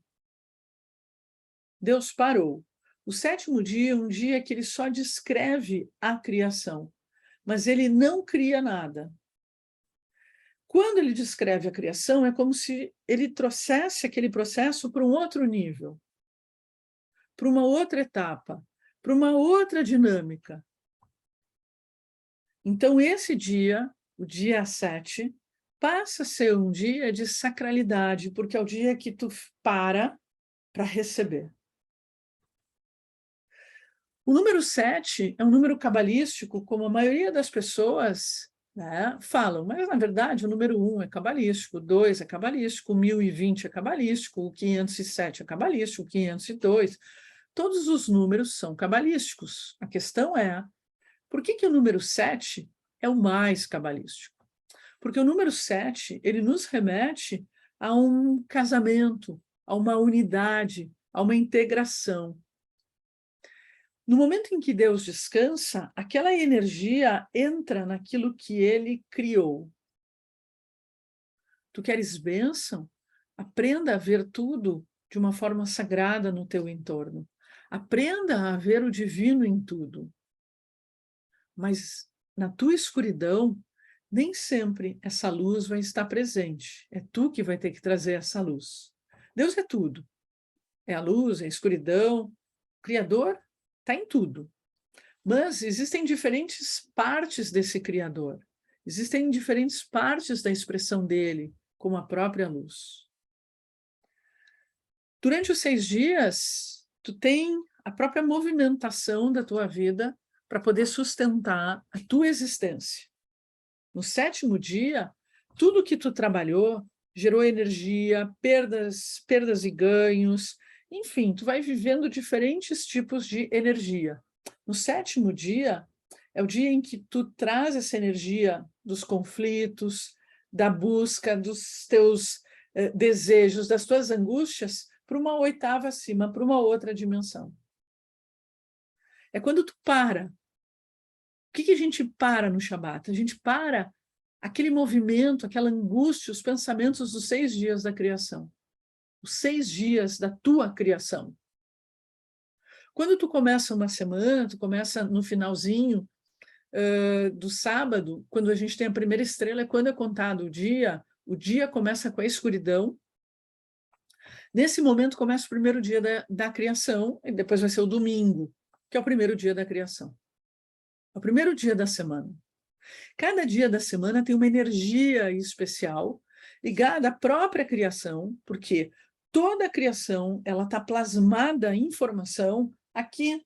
Deus parou. O 7º dia é um dia que ele só descreve a criação, mas ele não cria nada. Quando ele descreve a criação, é como se ele trouxesse aquele processo para um outro nível, para uma outra etapa, para uma outra dinâmica. Então, esse dia, o dia 7, passa a ser um dia de sacralidade, porque é o dia que tu para receber. O número 7 é um número cabalístico, como a maioria das pessoas, né, falam, mas, na verdade, o número 1 é cabalístico, o 2 é cabalístico, o 1020 é cabalístico, o 507 é cabalístico, o 502. Todos os números são cabalísticos. A questão é, por que o número 7 é o mais cabalístico? Porque o número 7, ele nos remete a um casamento, a uma unidade, a uma integração. No momento em que Deus descansa, aquela energia entra naquilo que ele criou. Tu queres bênção? Aprenda a ver tudo de uma forma sagrada no teu entorno. Aprenda a ver o divino em tudo. Mas na tua escuridão, nem sempre essa luz vai estar presente. É tu que vai ter que trazer essa luz. Deus é tudo. É a luz, é a escuridão. O Criador está em tudo. Mas existem diferentes partes desse Criador. Existem diferentes partes da expressão dele, como a própria luz. Durante os 6 dias, tu tem a própria movimentação da tua vida para poder sustentar a tua existência. No 7º dia, tudo que tu trabalhou gerou energia, perdas e ganhos, enfim, tu vai vivendo diferentes tipos de energia. No 7º dia, é o dia em que tu traz essa energia dos conflitos, da busca dos teus desejos, das tuas angústias, para uma oitava acima, para uma outra dimensão. É quando tu para. O que a gente para no Shabat? A gente para aquele movimento, aquela angústia, os pensamentos dos 6 dias da criação. Os 6 dias da tua criação. Quando tu começa uma semana, tu começa no finalzinho do sábado, quando a gente tem a primeira estrela, é quando é contado o dia começa com a escuridão. Nesse momento começa o primeiro dia da criação, e depois vai ser o domingo, que é o primeiro dia da criação. É o primeiro dia da semana. Cada dia da semana tem uma energia especial ligada à própria criação, porque toda a criação ela está plasmada em informação aqui.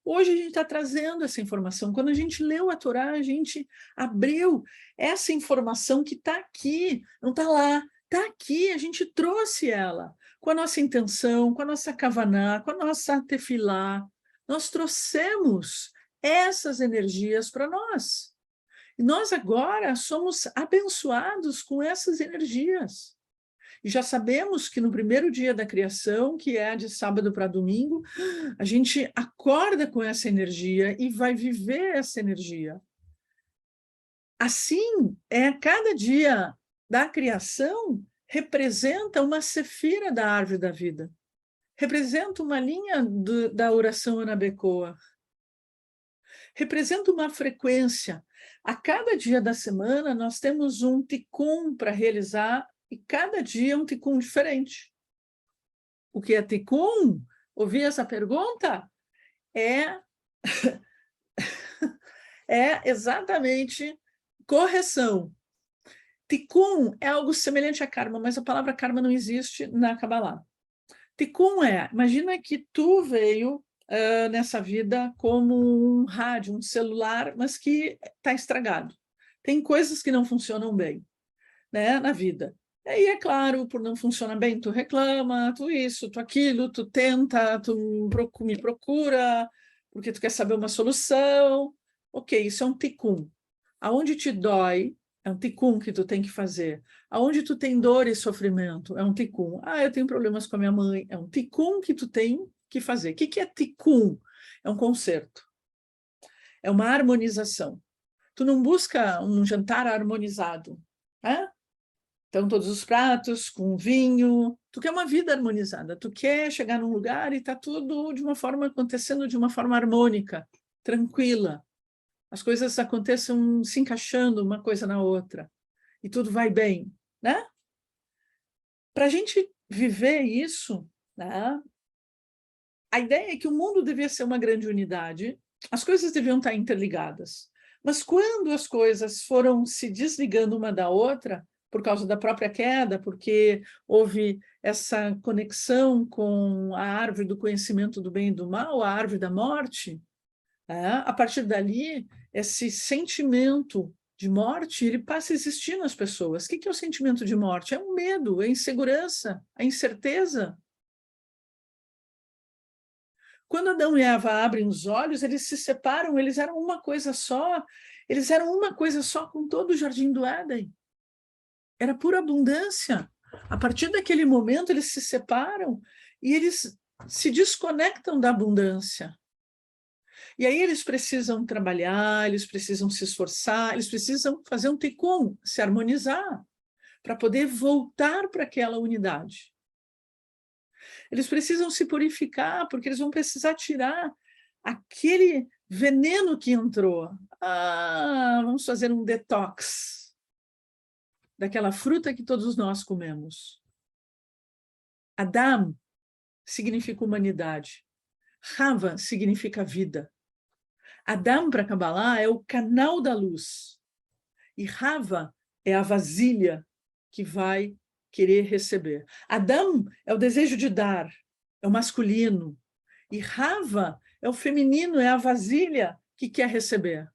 Hoje a gente está trazendo essa informação. Quando a gente leu a Torá, a gente abriu essa informação que está aqui, não está lá, está aqui, a gente trouxe ela com a nossa intenção, com a nossa kavaná, com a nossa tefilá. Nós trouxemos essas energias para nós. E nós agora somos abençoados com essas energias. E já sabemos que no primeiro dia da criação, que é de sábado para domingo, a gente acorda com essa energia e vai viver essa energia. Assim, cada dia da criação representa uma sefira da árvore da vida. Representa uma linha da oração Anabecoa. Representa uma frequência. A cada dia da semana, nós temos um tikkun para realizar, e cada dia é um tikkun diferente. O que é tikkun? Ouvi essa pergunta? É, é exatamente correção. Tikkun é algo semelhante a karma, mas a palavra karma não existe na Kabbalah. Tikkun imagina que tu veio nessa vida como um rádio, um celular, mas que está estragado. Tem coisas que não funcionam bem, né, na vida. E aí, é claro, por não funcionar bem, tu reclama, tu isso, tu aquilo, tu tenta, tu me procura, porque tu quer saber uma solução. Ok, isso é um tikkun. Aonde te dói, é um tikkun que tu tem que fazer. Aonde tu tem dor e sofrimento, é um tikkun. Ah, eu tenho problemas com a minha mãe, é um tikkun que tu tem que fazer. O que é tikkun? É um conserto. É uma harmonização. Tu não busca um jantar harmonizado, né? Então, todos os pratos com vinho. Tu quer uma vida harmonizada. Tu quer chegar num lugar e está tudo de uma forma acontecendo de uma forma harmônica, tranquila. As coisas aconteçam se encaixando uma coisa na outra. E tudo vai bem, né? Para a gente viver isso, né? A ideia é que o mundo devia ser uma grande unidade. As coisas deviam estar interligadas. Mas quando as coisas foram se desligando uma da outra, por causa da própria queda, porque houve essa conexão com a árvore do conhecimento do bem e do mal, a árvore da morte, a partir dali, esse sentimento de morte, ele passa a existir nas pessoas. O que é o sentimento de morte? É o medo, é a insegurança, a incerteza. Quando Adão e Eva abrem os olhos, eles se separam, eles eram uma coisa só, eles eram uma coisa só com todo o Jardim do Éden. Era pura abundância. A partir daquele momento, eles se separam e eles se desconectam da abundância. E aí eles precisam trabalhar, eles precisam se esforçar, eles precisam fazer um tikkun, se harmonizar, para poder voltar para aquela unidade. Eles precisam se purificar, porque eles vão precisar tirar aquele veneno que entrou. Vamos fazer um detox daquela fruta que todos nós comemos. Adam significa humanidade. Hava significa vida. Adam, para Kabbalah, é o canal da luz. E Hava é a vasilha que vai querer receber. Adam é o desejo de dar, é o masculino. E Hava é o feminino, é a vasilha que quer receber.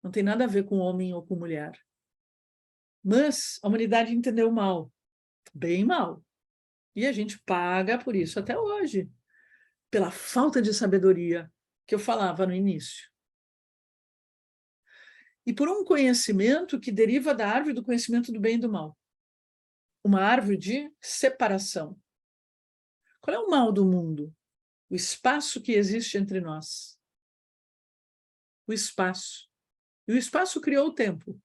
Não tem nada a ver com homem ou com mulher. Mas a humanidade entendeu mal, bem mal. E a gente paga por isso até hoje, pela falta de sabedoria que eu falava no início. E por um conhecimento que deriva da árvore do conhecimento do bem e do mal. Uma árvore de separação. Qual é o mal do mundo? O espaço que existe entre nós. O espaço. E o espaço criou o tempo.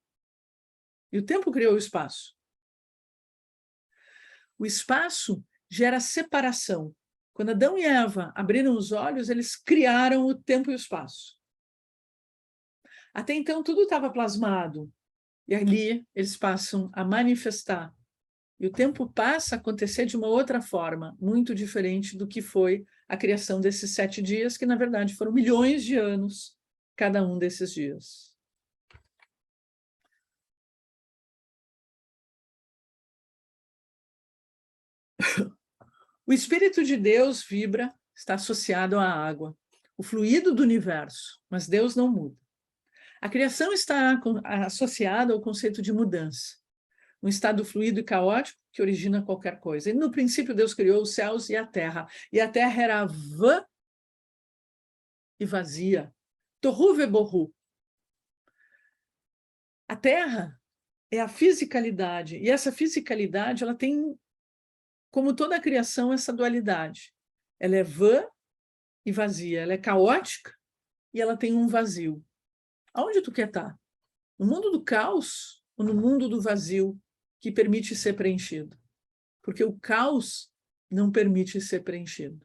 E o tempo criou o espaço. O espaço gera separação. Quando Adão e Eva abriram os olhos, eles criaram o tempo e o espaço. Até então, tudo estava plasmado. E ali eles passam a manifestar. E o tempo passa a acontecer de uma outra forma, muito diferente do que foi a criação desses 7 dias, que, na verdade, foram milhões de anos, cada um desses dias. O Espírito de Deus vibra, está associado à água, o fluido do universo, mas Deus não muda. A criação está associada ao conceito de mudança, um estado fluido e caótico que origina qualquer coisa. E no princípio Deus criou os céus e a terra era vã e vazia. Tohu veborru. A terra é a fisicalidade, e essa fisicalidade ela tem, como toda a criação, essa dualidade. Ela é vã e vazia, ela é caótica e ela tem um vazio. Aonde tu quer estar? No mundo do caos ou no mundo do vazio que permite ser preenchido? Porque o caos não permite ser preenchido.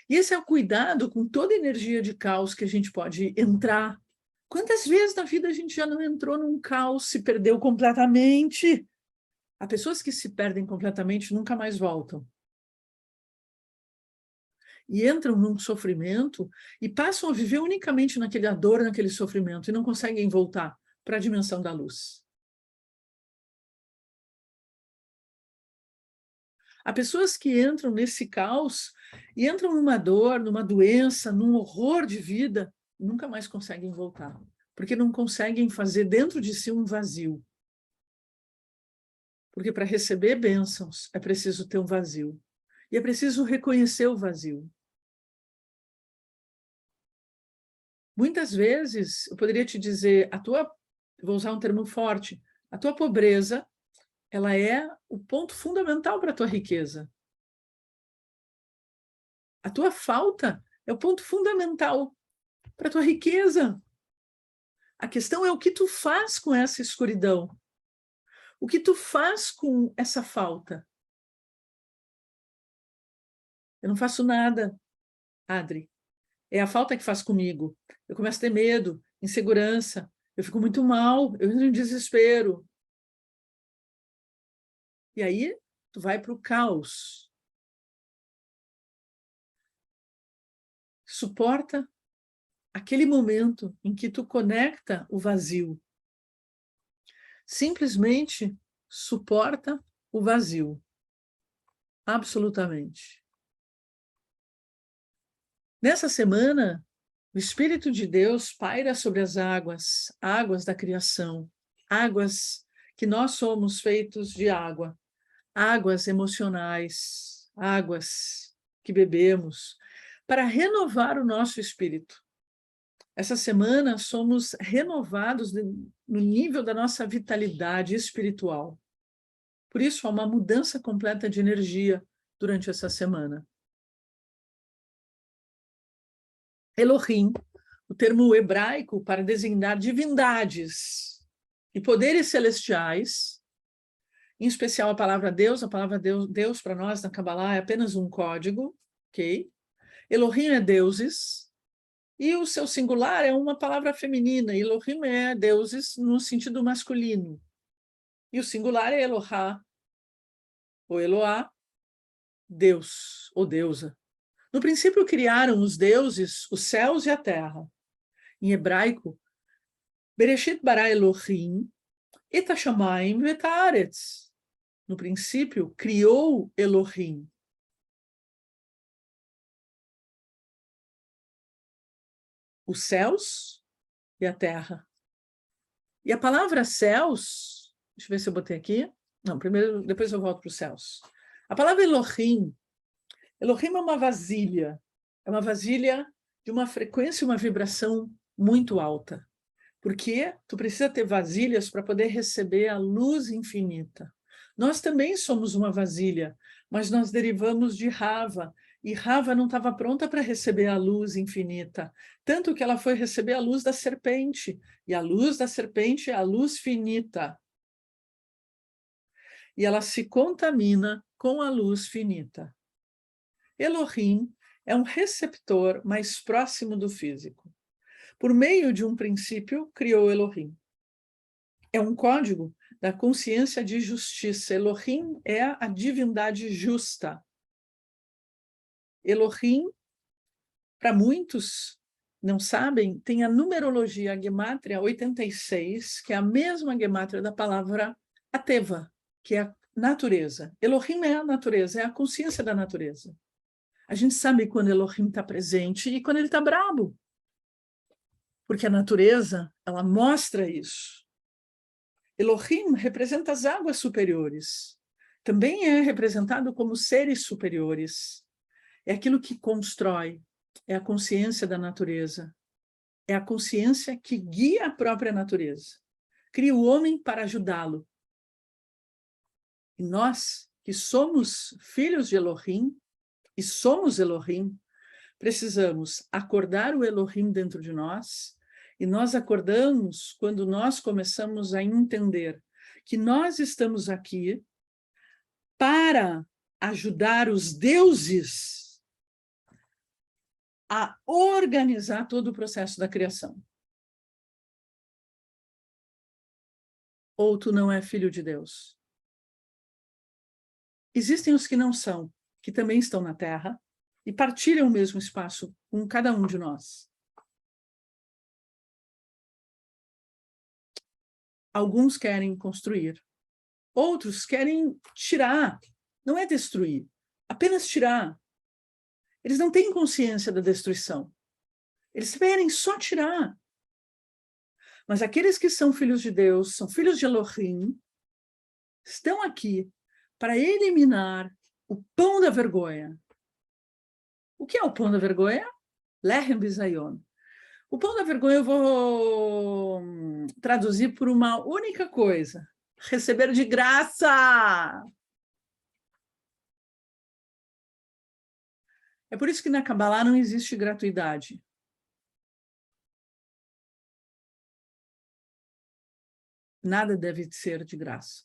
E esse é o cuidado com toda a energia de caos que a gente pode entrar. Quantas vezes na vida a gente já não entrou num caos, se perdeu completamente? Há pessoas que se perdem completamente nunca mais voltam. e entram num sofrimento e passam a viver unicamente naquela dor, naquele sofrimento, e não conseguem voltar para a dimensão da luz. Há pessoas que entram nesse caos e entram numa dor, numa doença, num horror de vida, e nunca mais conseguem voltar, porque não conseguem fazer dentro de si um vazio. Porque para receber bênçãos é preciso ter um vazio. E é preciso reconhecer o vazio. Muitas vezes, eu poderia te dizer, vou usar um termo forte, a tua pobreza, ela é o ponto fundamental para a tua riqueza. A tua falta é o ponto fundamental para a tua riqueza. A questão é o que tu faz com essa escuridão. O que tu faz com essa falta? Eu não faço nada, Adri. É a falta que faz comigo. Eu começo a ter medo, insegurança, eu fico muito mal, eu entro em desespero. E aí, tu vai para o caos. Suporta aquele momento em que tu conecta o vazio. Simplesmente suporta o vazio. Absolutamente. Nessa semana, o Espírito de Deus paira sobre as águas, águas da criação, águas que nós somos feitos de água, águas emocionais, águas que bebemos, para renovar o nosso espírito. Essa semana somos renovados no nível da nossa vitalidade espiritual. Por isso, há uma mudança completa de energia durante essa semana. Elohim, o termo hebraico para designar divindades e poderes celestiais, em especial a palavra Deus Deus para nós na Kabbalah é apenas um código, ok? Elohim é deuses, e o seu singular é uma palavra feminina, Elohim é deuses no sentido masculino, e o singular é Elohá, ou Eloá, Deus, ou deusa. No princípio criaram os deuses os céus e a terra. Em hebraico, Bereshit bara Elohim et hashamayim vet haaretz. No princípio, criou Elohim. Os céus e a terra. E a palavra céus, deixa eu ver se eu botei aqui. Não, primeiro, depois eu volto para os céus. A palavra Elohim, Elohim é uma vasilha de uma frequência e uma vibração muito alta. Porque tu precisa ter vasilhas para poder receber a luz infinita. Nós também somos uma vasilha, mas nós derivamos de Rava, e Rava não estava pronta para receber a luz infinita, tanto que ela foi receber a luz da serpente, e a luz da serpente é a luz finita. E ela se contamina com a luz finita. Elohim é um receptor mais próximo do físico. Por meio de um princípio, criou Elohim. É um código da consciência de justiça. Elohim é a divindade justa. Elohim, para muitos não sabem, tem a numerologia, a gemátria 86, que é a mesma gemátria da palavra Ateva, que é a natureza. Elohim é a natureza, é a consciência da natureza. A gente sabe quando Elohim está presente e quando ele está bravo. Porque a natureza, ela mostra isso. Elohim representa as águas superiores. Também é representado como seres superiores. É aquilo que constrói, é a consciência da natureza. É a consciência que guia a própria natureza. Cria o homem para ajudá-lo. E nós, que somos filhos de Elohim, e somos Elohim, precisamos acordar o Elohim dentro de nós, e nós acordamos quando nós começamos a entender que nós estamos aqui para ajudar os deuses a organizar todo o processo da criação. Ou tu não é filho de Deus? Existem os que não são, que também estão na Terra, e partilham o mesmo espaço com cada um de nós. Alguns querem construir, outros querem tirar, não é destruir, apenas tirar. Eles não têm consciência da destruição. Eles querem só tirar. Mas aqueles que são filhos de Deus, são filhos de Elohim, estão aqui para eliminar o pão da vergonha. O que é o pão da vergonha? Lechem bizayon. O pão da vergonha eu vou traduzir por uma única coisa: receber de graça. É por isso que na Kabbalah não existe gratuidade. Nada deve ser de graça.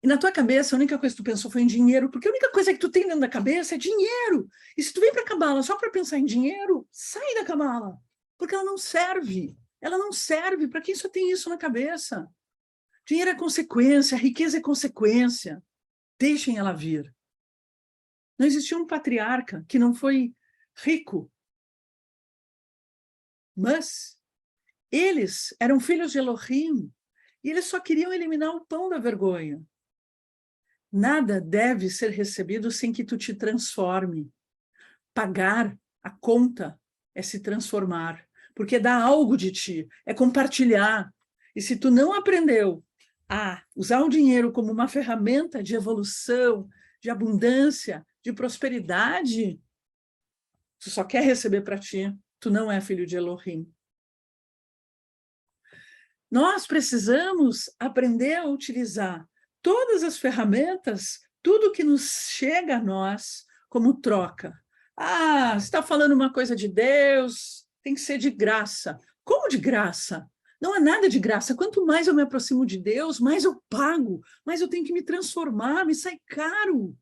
E na tua cabeça, a única coisa que tu pensou foi em dinheiro, porque a única coisa que tu tem dentro da cabeça é dinheiro. E se tu vem para a Kabbalah só para pensar em dinheiro, sai da Kabbalah, porque ela não serve. Ela não serve para quem só tem isso na cabeça. Dinheiro é consequência, riqueza é consequência. Deixem ela vir. Não existia um patriarca que não foi rico. Mas eles eram filhos de Elohim e eles só queriam eliminar o pão da vergonha. Nada deve ser recebido sem que tu te transforme. Pagar a conta é se transformar, porque dá algo de ti, é compartilhar. E se tu não aprendeu a usar o dinheiro como uma ferramenta de evolução, de abundância, de prosperidade, tu só quer receber para ti, tu não é filho de Elohim. Nós precisamos aprender a utilizar todas as ferramentas, tudo que nos chega a nós como troca. Ah, você está falando uma coisa de Deus, tem que ser de graça. Como de graça? Não há nada de graça. Quanto mais eu me aproximo de Deus, mais eu pago, mais eu tenho que me transformar, me sai caro.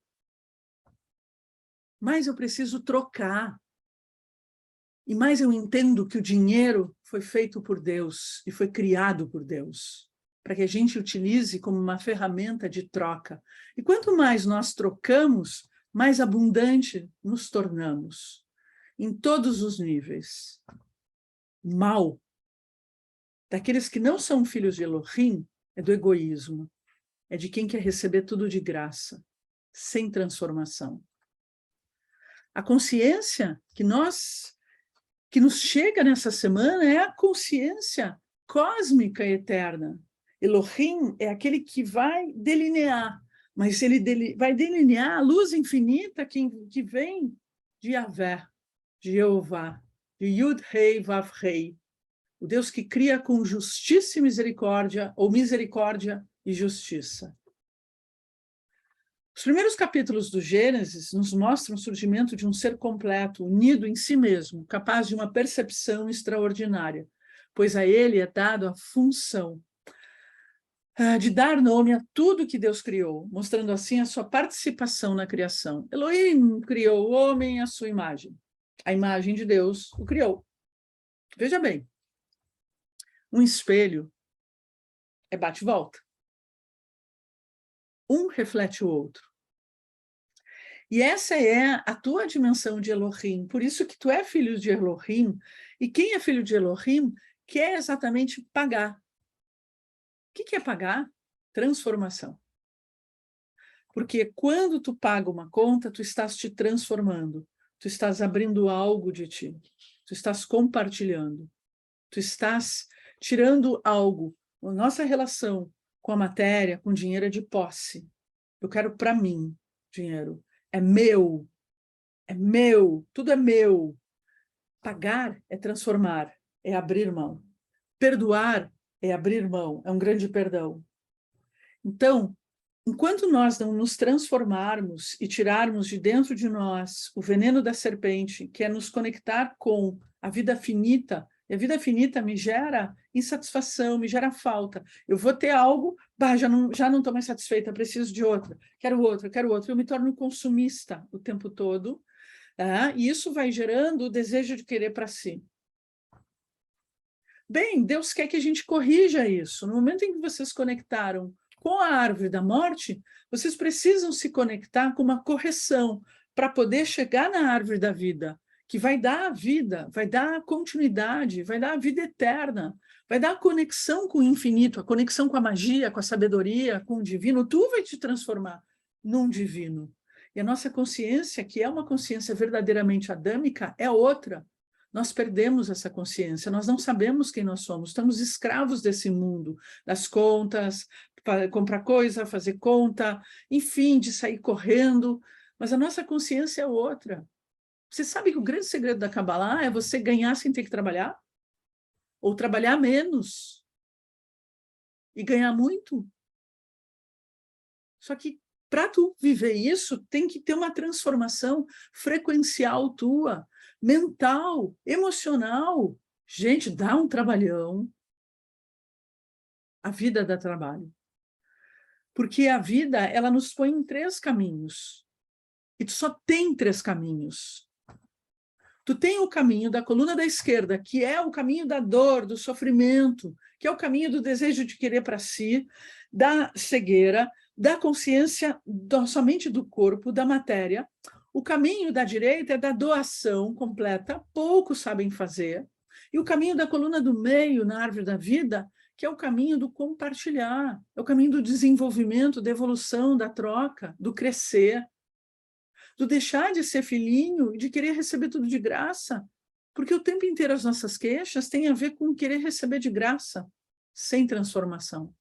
Mais eu preciso trocar. E mais eu entendo que o dinheiro foi feito por Deus e foi criado por Deus, para que a gente utilize como uma ferramenta de troca. E quanto mais nós trocamos, mais abundante nos tornamos, em todos os níveis. Mal daqueles que não são filhos de Elohim é do egoísmo, é de quem quer receber tudo de graça, sem transformação. A consciência que nos chega nessa semana é a consciência cósmica eterna. Elohim é aquele que vai delinear, mas ele vai delinear a luz infinita que vem de Yahvé, de Jeová, de Yud-Hei Vav-Hei, o Deus que cria com justiça e misericórdia, ou misericórdia e justiça. Os primeiros capítulos do Gênesis nos mostram o surgimento de um ser completo, unido em si mesmo, capaz de uma percepção extraordinária, pois a ele é dado a função de dar nome a tudo que Deus criou, mostrando assim a sua participação na criação. Elohim criou o homem à sua imagem. A imagem de Deus o criou. Veja bem, um espelho é bate-volta. Um reflete o outro. E essa é a tua dimensão de Elohim. Por isso que tu é filho de Elohim. E quem é filho de Elohim quer exatamente pagar. O que é pagar? Transformação. Porque quando tu paga uma conta, tu estás te transformando. Tu estás abrindo algo de ti. Tu estás compartilhando. Tu estás tirando algo. A nossa relação com a matéria, com dinheiro é de posse. Eu quero para mim dinheiro. É meu, tudo é meu. Pagar é transformar, é abrir mão. Perdoar é abrir mão, é um grande perdão. Então, enquanto nós não nos transformarmos e tirarmos de dentro de nós o veneno da serpente, que é nos conectar com a vida finita, e a vida finita me gera insatisfação, me gera falta. Eu vou ter algo, já não estou mais satisfeita, preciso de outra, quero outra, quero outra. Eu me torno consumista o tempo todo, e isso vai gerando o desejo de querer para si. Bem, Deus quer que a gente corrija isso. No momento em que vocês conectaram Com a árvore da morte, vocês precisam se conectar com uma correção para poder chegar na árvore da vida, que vai dar a vida, vai dar a continuidade, vai dar a vida eterna, vai dar a conexão com o infinito, a conexão com a magia, com a sabedoria, com o divino. Tu vai te transformar num divino. E a nossa consciência, que é uma consciência verdadeiramente adâmica, é outra. Nós perdemos essa consciência, nós não sabemos quem nós somos, estamos escravos desse mundo, das contas, comprar coisa, fazer conta, enfim, de sair correndo, mas a nossa consciência é outra. Você sabe que o grande segredo da Kabbalah é você ganhar sem ter que trabalhar? Ou trabalhar menos e ganhar muito? Só que para tu viver isso, tem que ter uma transformação frequencial tua, mental, emocional. Gente, dá um trabalhão. A vida dá trabalho. Porque a vida, ela nos põe em 3 caminhos. E tu só tem 3 caminhos. Tu tem o caminho da coluna da esquerda, que é o caminho da dor, do sofrimento, que é o caminho do desejo de querer para si, da cegueira, da consciência somente do corpo, da matéria. O caminho da direita é da doação completa, poucos sabem fazer. E o caminho da coluna do meio, na árvore da vida, que é o caminho do compartilhar, é o caminho do desenvolvimento, da evolução, da troca, do crescer, do deixar de ser filhinho e de querer receber tudo de graça, porque o tempo inteiro as nossas queixas têm a ver com querer receber de graça, sem transformação.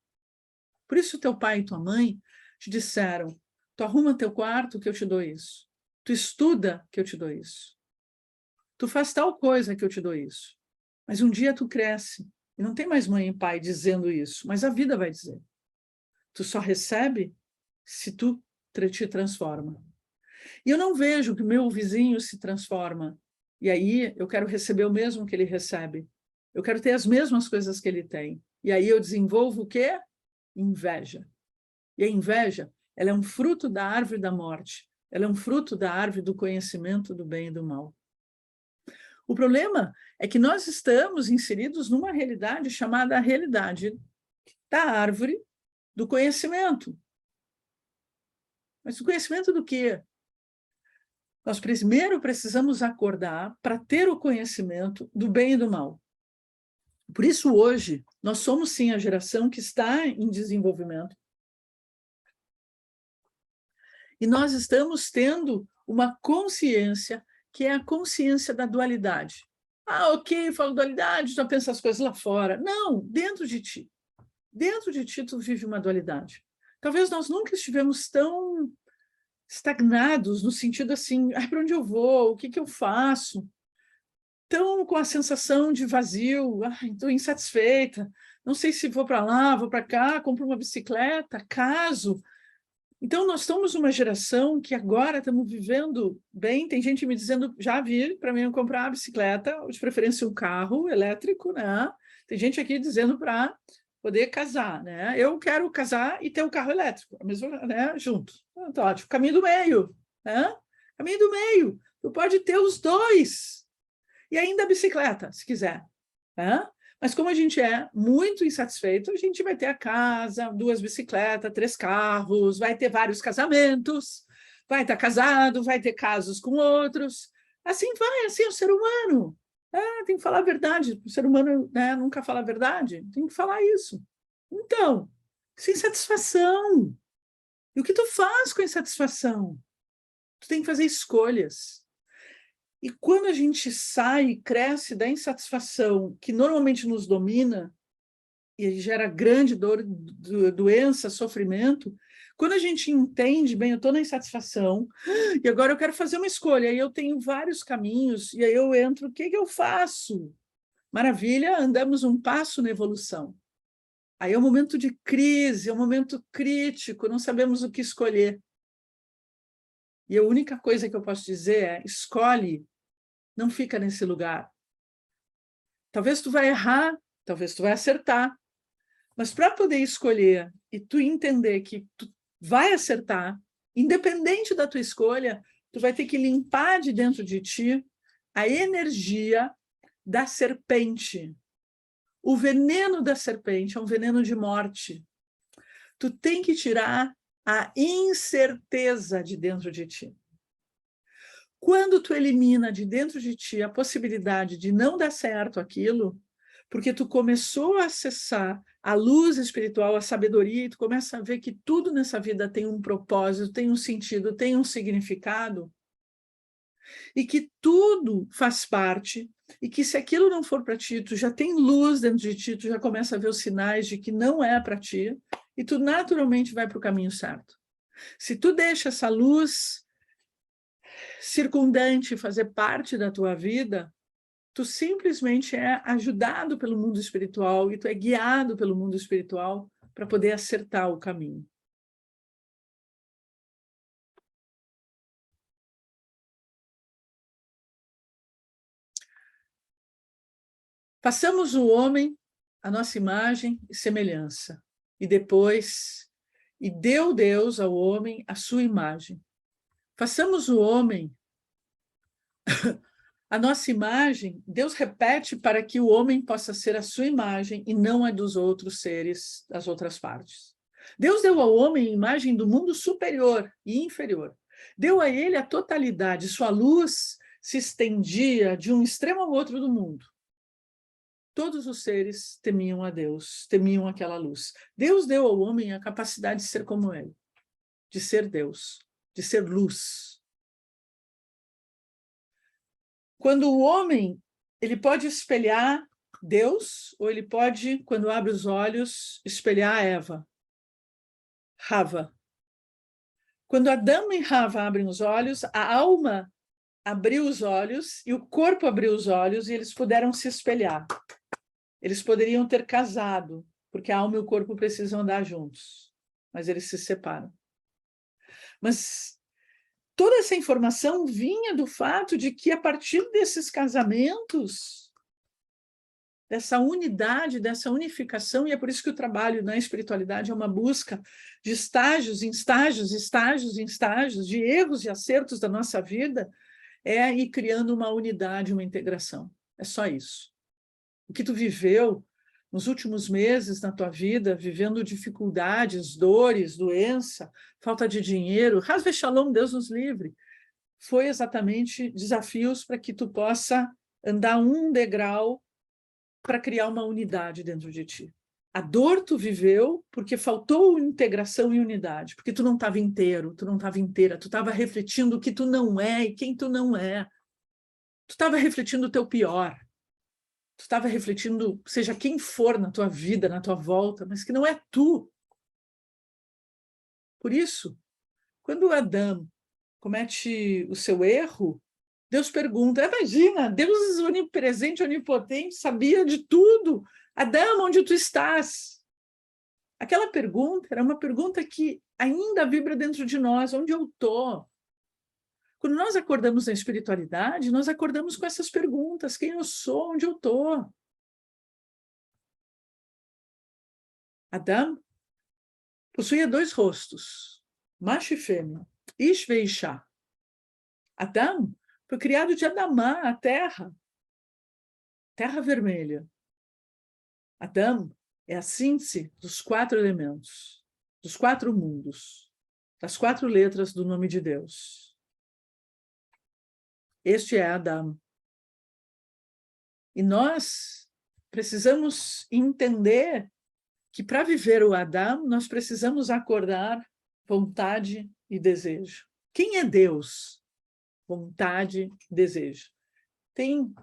Por isso teu pai e tua mãe te disseram, tu arruma teu quarto que eu te dou isso, tu estuda que eu te dou isso, tu faz tal coisa que eu te dou isso, mas um dia tu cresce, e não tem mais mãe e pai dizendo isso, mas a vida vai dizer. Tu só recebe se tu te transforma. E eu não vejo que meu vizinho se transforma. E aí eu quero receber o mesmo que ele recebe. Eu quero ter as mesmas coisas que ele tem. E aí eu desenvolvo o quê? Inveja. E a inveja, ela é um fruto da árvore da morte. Ela é um fruto da árvore do conhecimento do bem e do mal. O problema é que nós estamos inseridos numa realidade chamada a realidade da árvore do conhecimento. Mas o conhecimento do quê? Nós primeiro precisamos acordar para ter o conhecimento do bem e do mal. Por isso, hoje, nós somos, sim, a geração que está em desenvolvimento. E nós estamos tendo uma consciência que é a consciência da dualidade. Ah, ok, eu falo dualidade, já pensa as coisas lá fora. Não, dentro de ti. Dentro de ti, tu vive uma dualidade. Talvez nós nunca estivemos tão estagnados, no sentido assim, para onde eu vou, o que eu faço? Tão com a sensação de vazio, estou insatisfeita, não sei se vou para lá, vou para cá, compro uma bicicleta, caso. Então, nós somos uma geração que agora estamos vivendo bem, tem gente me dizendo, já vi para mim comprar uma bicicleta, ou de preferência um carro elétrico, né? Tem gente aqui dizendo para poder casar, né? Eu quero casar e ter um carro elétrico, mesmo, né? Junto. Então, ótimo. Caminho do meio, né? Caminho do meio. Tu pode ter os dois. E ainda a bicicleta, se quiser. Né? Mas como a gente é muito insatisfeito, a gente vai ter a casa, 2 bicicletas, 3 carros, vai ter vários casamentos, vai estar casado, vai ter casos com outros. Assim vai, assim é o ser humano. Tem que falar a verdade. O ser humano, né, nunca fala a verdade. Tem que falar isso. Então, sem satisfação. E o que tu faz com a insatisfação? Tu tem que fazer escolhas. E quando a gente sai e cresce da insatisfação que normalmente nos domina e gera grande dor, doença, sofrimento, quando a gente entende, bem, eu estou na insatisfação e agora eu quero fazer uma escolha, e eu tenho vários caminhos, e aí eu entro, o que eu faço? Maravilha, andamos um passo na evolução. Aí é um momento de crise, é um momento crítico, não sabemos o que escolher. E a única coisa que eu posso dizer é, escolhe, não fica nesse lugar. Talvez tu vai errar, talvez tu vai acertar, mas para poder escolher e tu entender que tu vai acertar, independente da tua escolha, tu vai ter que limpar de dentro de ti a energia da serpente. O veneno da serpente é um veneno de morte. Tu tem que tirar a incerteza de dentro de ti. Quando tu elimina de dentro de ti a possibilidade de não dar certo aquilo, porque tu começou a acessar a luz espiritual, a sabedoria, e tu começa a ver que tudo nessa vida tem um propósito, tem um sentido, tem um significado, e que tudo faz parte, e que se aquilo não for para ti, tu já tem luz dentro de ti, tu já começa a ver os sinais de que não é para ti, e tu naturalmente vai para o caminho certo. Se tu deixa essa luz circundante fazer parte da tua vida, tu simplesmente é ajudado pelo mundo espiritual e tu é guiado pelo mundo espiritual para poder acertar o caminho. Façamos o homem a nossa imagem e semelhança, e depois, e deu Deus ao homem a sua imagem. Façamos o homem a nossa imagem, Deus repete para que o homem possa ser a sua imagem e não a dos outros seres, das outras partes. Deus deu ao homem a imagem do mundo superior e inferior. Deu a ele a totalidade, sua luz se estendia de um extremo ao outro do mundo. Todos os seres temiam a Deus, temiam aquela luz. Deus deu ao homem a capacidade de ser como ele, de ser Deus, de ser luz. Quando o homem, ele pode espelhar Deus, ou ele pode, quando abre os olhos, espelhar a Eva, Rava. Quando Adão e Rava abrem os olhos, a alma abriu os olhos e o corpo abriu os olhos e eles puderam se espelhar. Eles poderiam ter casado, porque a alma e o corpo precisam andar juntos, mas eles se separam. Mas toda essa informação vinha do fato de que, a partir desses casamentos, dessa unidade, dessa unificação, e é por isso que o trabalho na espiritualidade é uma busca de estágios em estágios, estágios em estágios, de erros e acertos da nossa vida, é ir criando uma unidade, uma integração. É só isso. O que tu viveu nos últimos meses na tua vida, vivendo dificuldades, dores, doença, falta de dinheiro, Hasbe Shalom, Deus nos livre, foi exatamente desafios para que tu possa andar um degrau para criar uma unidade dentro de ti. A dor tu viveu porque faltou integração e unidade, porque tu não estava inteiro, tu não estava inteira, tu estava refletindo o que tu não é e quem tu não é. Tu estava refletindo o teu pior. Tu estava refletindo, seja quem for na tua vida, na tua volta, mas que não é tu. Por isso, quando Adão comete o seu erro, Deus pergunta, imagina, Deus onipresente, onipotente, sabia de tudo. Adão, onde tu estás? Aquela pergunta era uma pergunta que ainda vibra dentro de nós, onde eu estou? Quando nós acordamos na espiritualidade, nós acordamos com essas perguntas, quem eu sou, onde eu estou? Adão possuía dois rostos, macho e fêmea, Ish ve Isha. Adão foi criado de Adamá, a terra vermelha. Adão é a síntese dos 4 elementos, dos 4 mundos, das 4 letras do nome de Deus. Este é Adão. E nós precisamos entender que, para viver o Adão, nós precisamos acordar vontade e desejo. Quem é Deus? Vontade e desejo. Tem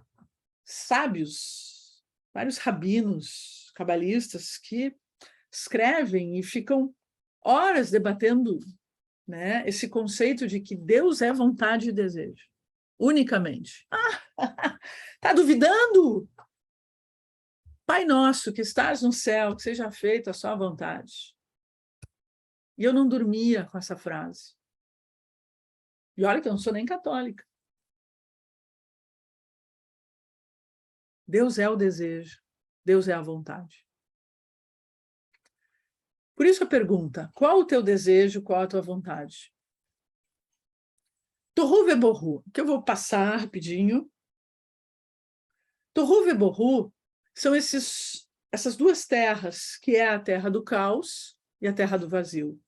sábios, vários rabinos, cabalistas, que escrevem e ficam horas debatendo, né, esse conceito de que Deus é vontade e desejo, unicamente. Está duvidando? Pai nosso, que estás no céu, que seja feita a sua vontade. E eu não dormia com essa frase. E olha que eu não sou nem católica. Deus é o desejo, Deus é a vontade. Por isso a pergunta, qual o teu desejo, qual a tua vontade? Tohu Veborhu, que eu vou passar rapidinho. Tohu Veborhu são essas 2 terras, que é a terra do caos e a terra do vazio.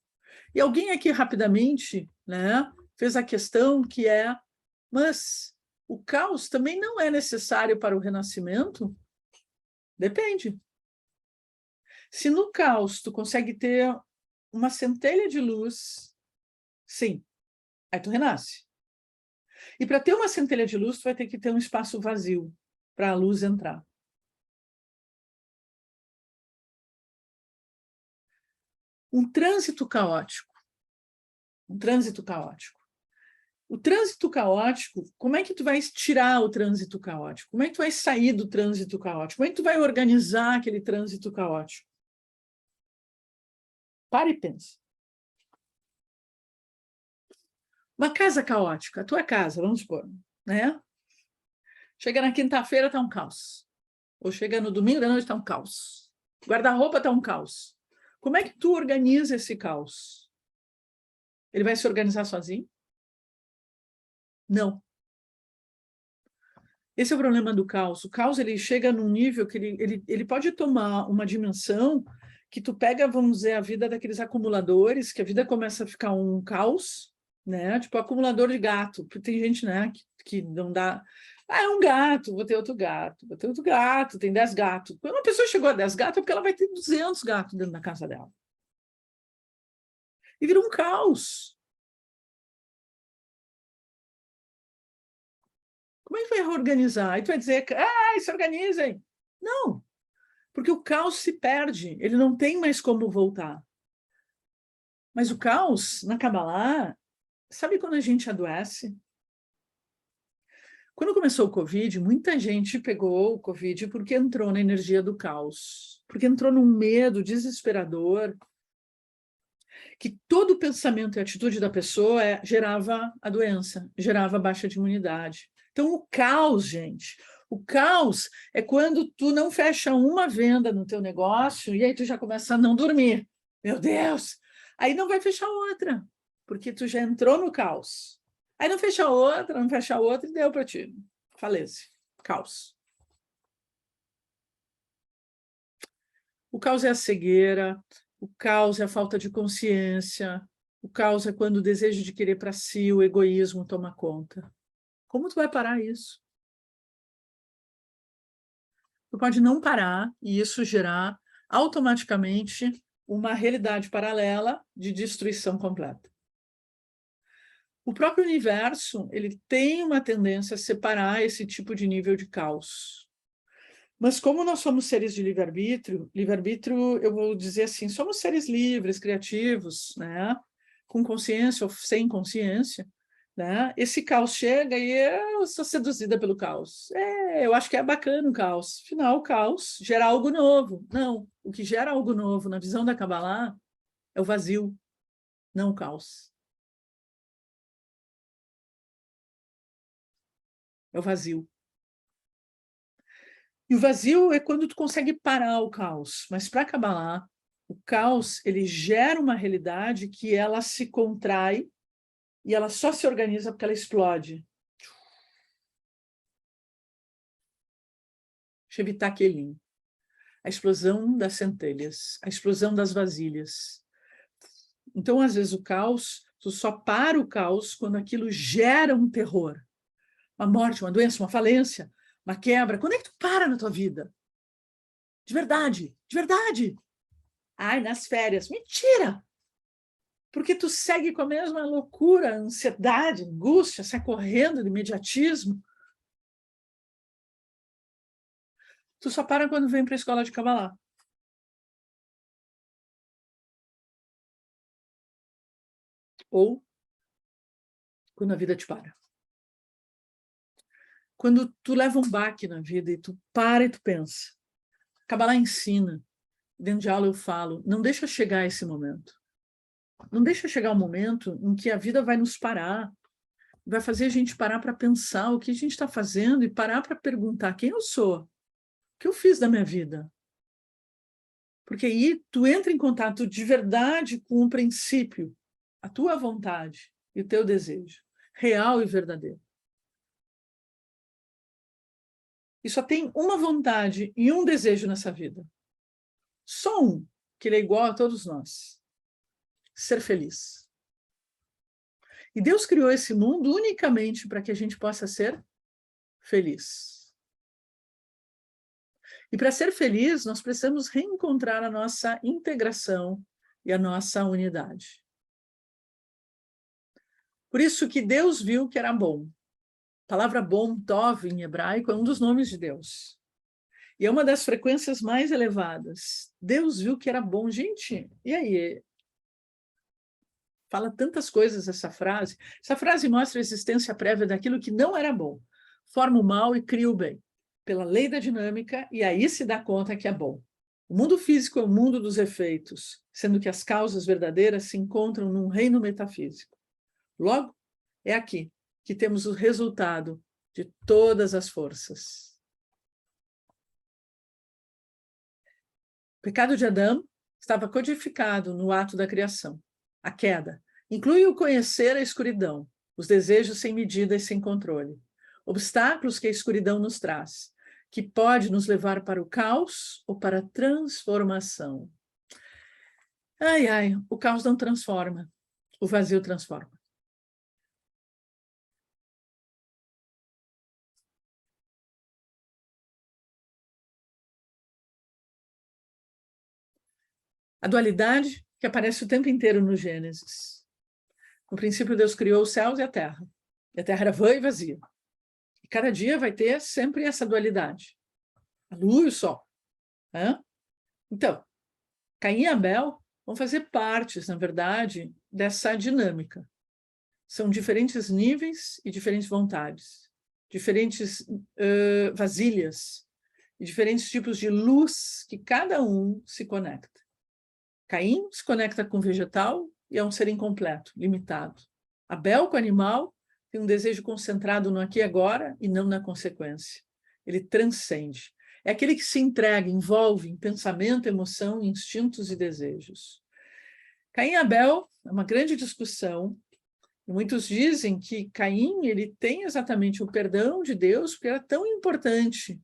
E alguém aqui rapidamente, né, fez a questão que é, mas o caos também não é necessário para o renascimento? Depende. Se no caos tu consegue ter uma centelha de luz, sim, aí tu renasce. E para ter uma centelha de luz, tu vai ter que ter um espaço vazio para a luz entrar. Um trânsito caótico. Um trânsito caótico. O trânsito caótico, como é que tu vai tirar o trânsito caótico? Como é que tu vai sair do trânsito caótico? Como é que tu vai organizar aquele trânsito caótico? Para e pensa. Uma casa caótica, a tua casa, vamos supor, né? Chega na quinta-feira, está um caos. Ou chega no domingo da noite, está um caos. Guarda-roupa está um caos. Como é que tu organiza esse caos? Ele vai se organizar sozinho? Não. Esse é o problema do caos. O caos ele chega num nível que ele pode tomar uma dimensão que tu pega, vamos dizer, a vida daqueles acumuladores, que a vida começa a ficar um caos, né? Tipo acumulador de gato. Porque tem gente, né, que não dá. Ah, é um gato, vou ter outro gato, vou ter outro gato, tem 10 gatos. Quando uma pessoa chegou a 10 gatos, é porque ela vai ter 200 gatos dentro da casa dela. E vira um caos. Como é que vai reorganizar? Aí tu vai dizer, se organizem. Não, porque o caos se perde, ele não tem mais como voltar. Mas o caos, na Kabbalah, sabe quando a gente adoece? Quando começou o Covid, muita gente pegou o Covid porque entrou na energia do caos, porque entrou num medo desesperador, que todo pensamento e atitude da pessoa gerava a doença, gerava baixa de imunidade. Então, o caos, gente, o caos é quando tu não fecha uma venda no teu negócio e aí tu já começa a não dormir. Meu Deus! Aí não vai fechar outra, porque tu já entrou no caos. Aí não fecha outra, não fecha outra e deu para ti. Falece. Caos. O caos é a cegueira, o caos é a falta de consciência, o caos é quando o desejo de querer para si, o egoísmo toma conta. Como tu vai parar isso? Tu pode não parar e isso gerar automaticamente uma realidade paralela de destruição completa. O próprio universo, ele tem uma tendência a separar esse tipo de nível de caos. Mas como nós somos seres de livre-arbítrio, eu vou dizer assim, somos seres livres, criativos, né? Com consciência ou sem consciência, né? Esse caos chega e eu sou seduzida pelo caos. Eu acho que é bacana o caos. Afinal, o caos gera algo novo. Não, o que gera algo novo na visão da Kabbalah é o vazio, não o caos. É o vazio. E o vazio é quando tu consegue parar o caos. Mas para Kabbalah, o caos ele gera uma realidade que ela se contrai e ela só se organiza porque ela explode. Shevitat Kelim. A explosão das centelhas, a explosão das vasilhas. Então, às vezes, o caos, tu só para o caos quando aquilo gera um terror. Uma morte, uma doença, uma falência, uma quebra. Quando é que tu para na tua vida? De verdade, de verdade. Ai, nas férias. Mentira! Porque tu segue com a mesma loucura, ansiedade, angústia, sai correndo de imediatismo. Tu só para quando vem para a escola de Kabbalah. Ou quando a vida te para. Quando tu leva um baque na vida e tu para e tu pensa. Kabbalah ensina. Dentro de aula eu falo, não deixa chegar esse momento. Não deixa chegar o momento em que a vida vai nos parar, vai fazer a gente parar para pensar o que a gente está fazendo e parar para perguntar quem eu sou, o que eu fiz da minha vida. Porque aí tu entra em contato de verdade com o princípio, a tua vontade e o teu desejo, real e verdadeiro. E só tem uma vontade e um desejo nessa vida. Só um, que ele é igual a todos nós. ser feliz. E Deus criou esse mundo unicamente para que a gente possa ser feliz. E para ser feliz, nós precisamos reencontrar a nossa integração e a nossa unidade. Por isso que Deus viu que era bom. A palavra bom, tov, em hebraico, é um dos nomes de Deus. E é uma das frequências mais elevadas. Deus viu que era bom. Gente, e aí? Fala tantas coisas essa frase. Essa frase mostra a existência prévia daquilo que não era bom. Forma o mal e cria o bem. Pela lei da dinâmica, e aí se dá conta que é bom. O mundo físico é o mundo dos efeitos, sendo que as causas verdadeiras se encontram num reino metafísico. Logo, é aqui que temos o resultado de todas as forças. O pecado de Adão estava codificado no ato da criação. A queda inclui o conhecer a escuridão, os desejos sem medida e sem controle, obstáculos que a escuridão nos traz, que pode nos levar para o caos ou para a transformação. Ai, ai, o caos não transforma, o vazio transforma. A dualidade que aparece o tempo inteiro no Gênesis. No princípio, Deus criou os céus e a terra era vã e vazia. E cada dia vai ter sempre essa dualidade. A lua e o sol. Então, Caim e Abel vão fazer partes, na verdade, dessa dinâmica. São diferentes níveis e diferentes vontades, diferentes vasilhas e diferentes tipos de luz que cada um se conecta. Caim se conecta com o vegetal e é um ser incompleto, limitado. Abel, com o animal, tem um desejo concentrado no aqui e agora e não na consequência. Ele transcende. É aquele que se entrega, envolve em pensamento, emoção, instintos e desejos. Caim e Abel é uma grande discussão. Muitos dizem que Caim ele tem exatamente o perdão de Deus, porque era tão importante,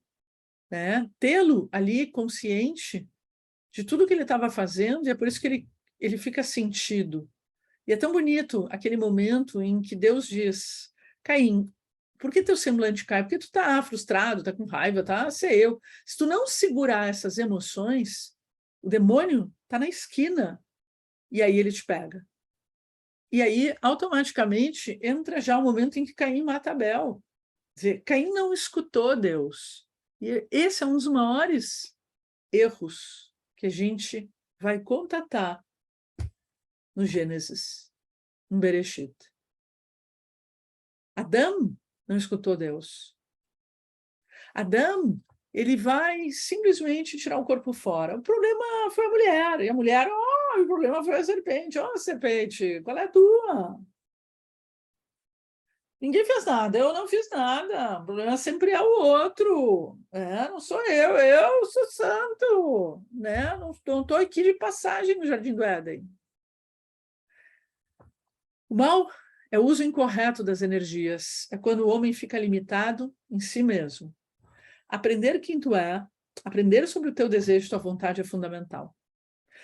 né? Tê-lo ali consciente de tudo que ele estava fazendo, e é por isso que ele fica sentido. E é tão bonito aquele momento em que Deus diz, Caim, por que teu semblante cai? Porque tu está frustrado, está com raiva, tá? Ser eu. Se tu não segurar essas emoções, o demônio está na esquina, e aí ele te pega. E aí, automaticamente, entra já o momento em que Caim mata Abel. Quer dizer, Caim não escutou Deus. E esse é um dos maiores erros que a gente vai contatar no Gênesis, no Bereshit. Adão não escutou Deus. Adão, ele vai simplesmente tirar o corpo fora. O problema foi a mulher, e a mulher, o problema foi a serpente. Serpente, qual é a tua? Ninguém fez nada, eu não fiz nada. O problema sempre é o outro. Não sou eu sou santo. Não estou aqui de passagem no Jardim do Éden. O mal é o uso incorreto das energias. É quando o homem fica limitado em si mesmo. Aprender quem tu é, aprender sobre o teu desejo, tua vontade é fundamental.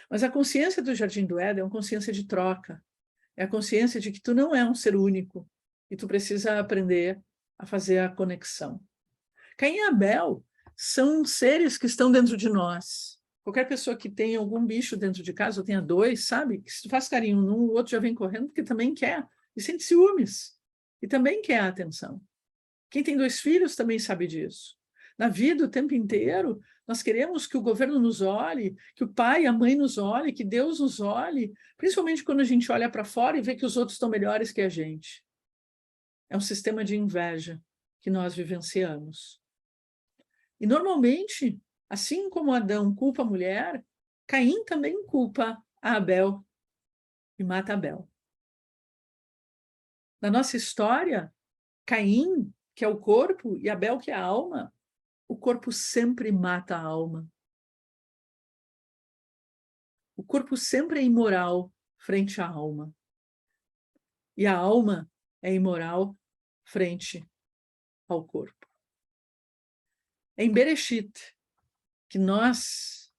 Mas a consciência do Jardim do Éden é uma consciência de troca. É a consciência de que tu não é um ser único e tu precisa aprender a fazer a conexão. Caim e Abel são seres que estão dentro de nós. Qualquer pessoa que tenha algum bicho dentro de casa, ou tenha dois, sabe? Que se tu faz carinho num, o outro já vem correndo porque também quer. E sente ciúmes. E também quer a atenção. Quem tem 2 filhos também sabe disso. Na vida, o tempo inteiro, nós queremos que o governo nos olhe, que o pai e a mãe nos olhem, que Deus nos olhe, principalmente quando a gente olha para fora e vê que os outros estão melhores que a gente. É um sistema de inveja que nós vivenciamos. E, normalmente, assim como Adão culpa a mulher, Caim também culpa a Abel e mata Abel. Na nossa história, Caim, que é o corpo, e Abel, que é a alma, o corpo sempre mata a alma. O corpo sempre é imoral frente à alma. E a alma é imoral frente ao corpo. É em Bereshit que nós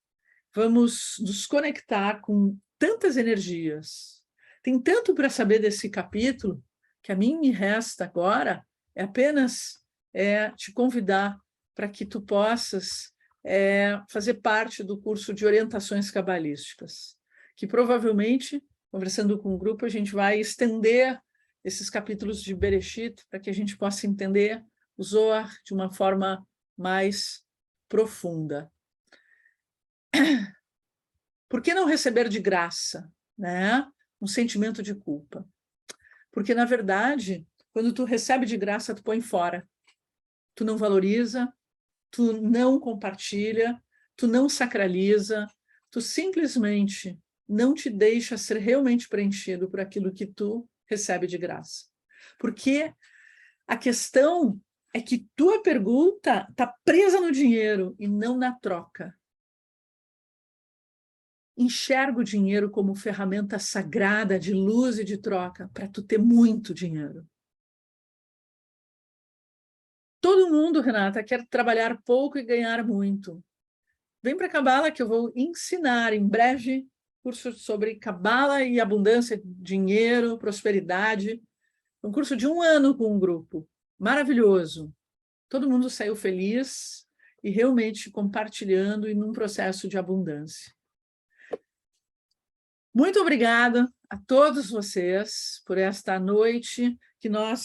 vamos nos conectar com tantas energias, Tem tanto para saber desse capítulo, que a mim me resta agora é apenas te convidar para que tu possas fazer parte do curso de orientações cabalísticas, que provavelmente, conversando com o grupo, a gente vai estender esses capítulos de Bereshit para que a gente possa entender o Zohar de uma forma mais profunda. Por que não receber de graça, né? Um sentimento de culpa? Porque, na verdade, quando tu recebe de graça, tu põe fora. Tu não valoriza, tu não compartilha, tu não sacraliza, tu simplesmente não te deixa ser realmente preenchido por aquilo que tu recebe de graça. Porque a questão é que tua pergunta está presa no dinheiro e não na troca. Enxerga o dinheiro como ferramenta sagrada de luz e de troca para tu ter muito dinheiro. Todo mundo, Renata, quer trabalhar pouco e ganhar muito. Vem para a Cabala que eu vou ensinar em breve curso sobre Cabala e abundância, dinheiro, prosperidade. Um curso de 1 ano com um grupo. Maravilhoso. Todo mundo saiu feliz e realmente compartilhando e num processo de abundância. Muito obrigada a todos vocês por esta noite que nós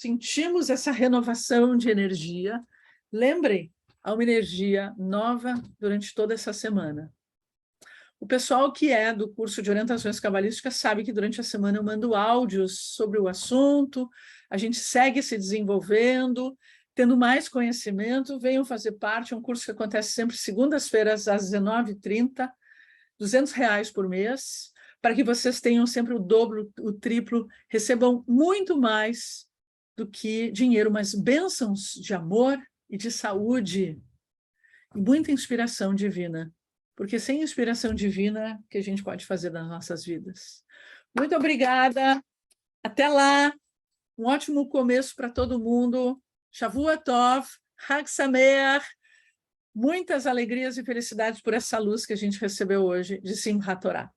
sentimos essa renovação de energia. Lembrem, há uma energia nova durante toda essa semana. O pessoal que é do curso de orientações cabalísticas sabe que durante a semana eu mando áudios sobre o assunto, a gente segue se desenvolvendo, tendo mais conhecimento, venham fazer parte, é um curso que acontece sempre segundas-feiras às 19h30, R$200 por mês, para que vocês tenham sempre o dobro, o triplo, recebam muito mais do que dinheiro, mas bênçãos de amor e de saúde, e muita inspiração divina, porque sem inspiração divina, o que a gente pode fazer nas nossas vidas? Muito obrigada, até lá, um ótimo começo para todo mundo, Shavua Tov, Hag Sameach, muitas alegrias e felicidades por essa luz que a gente recebeu hoje de Simchat Torah.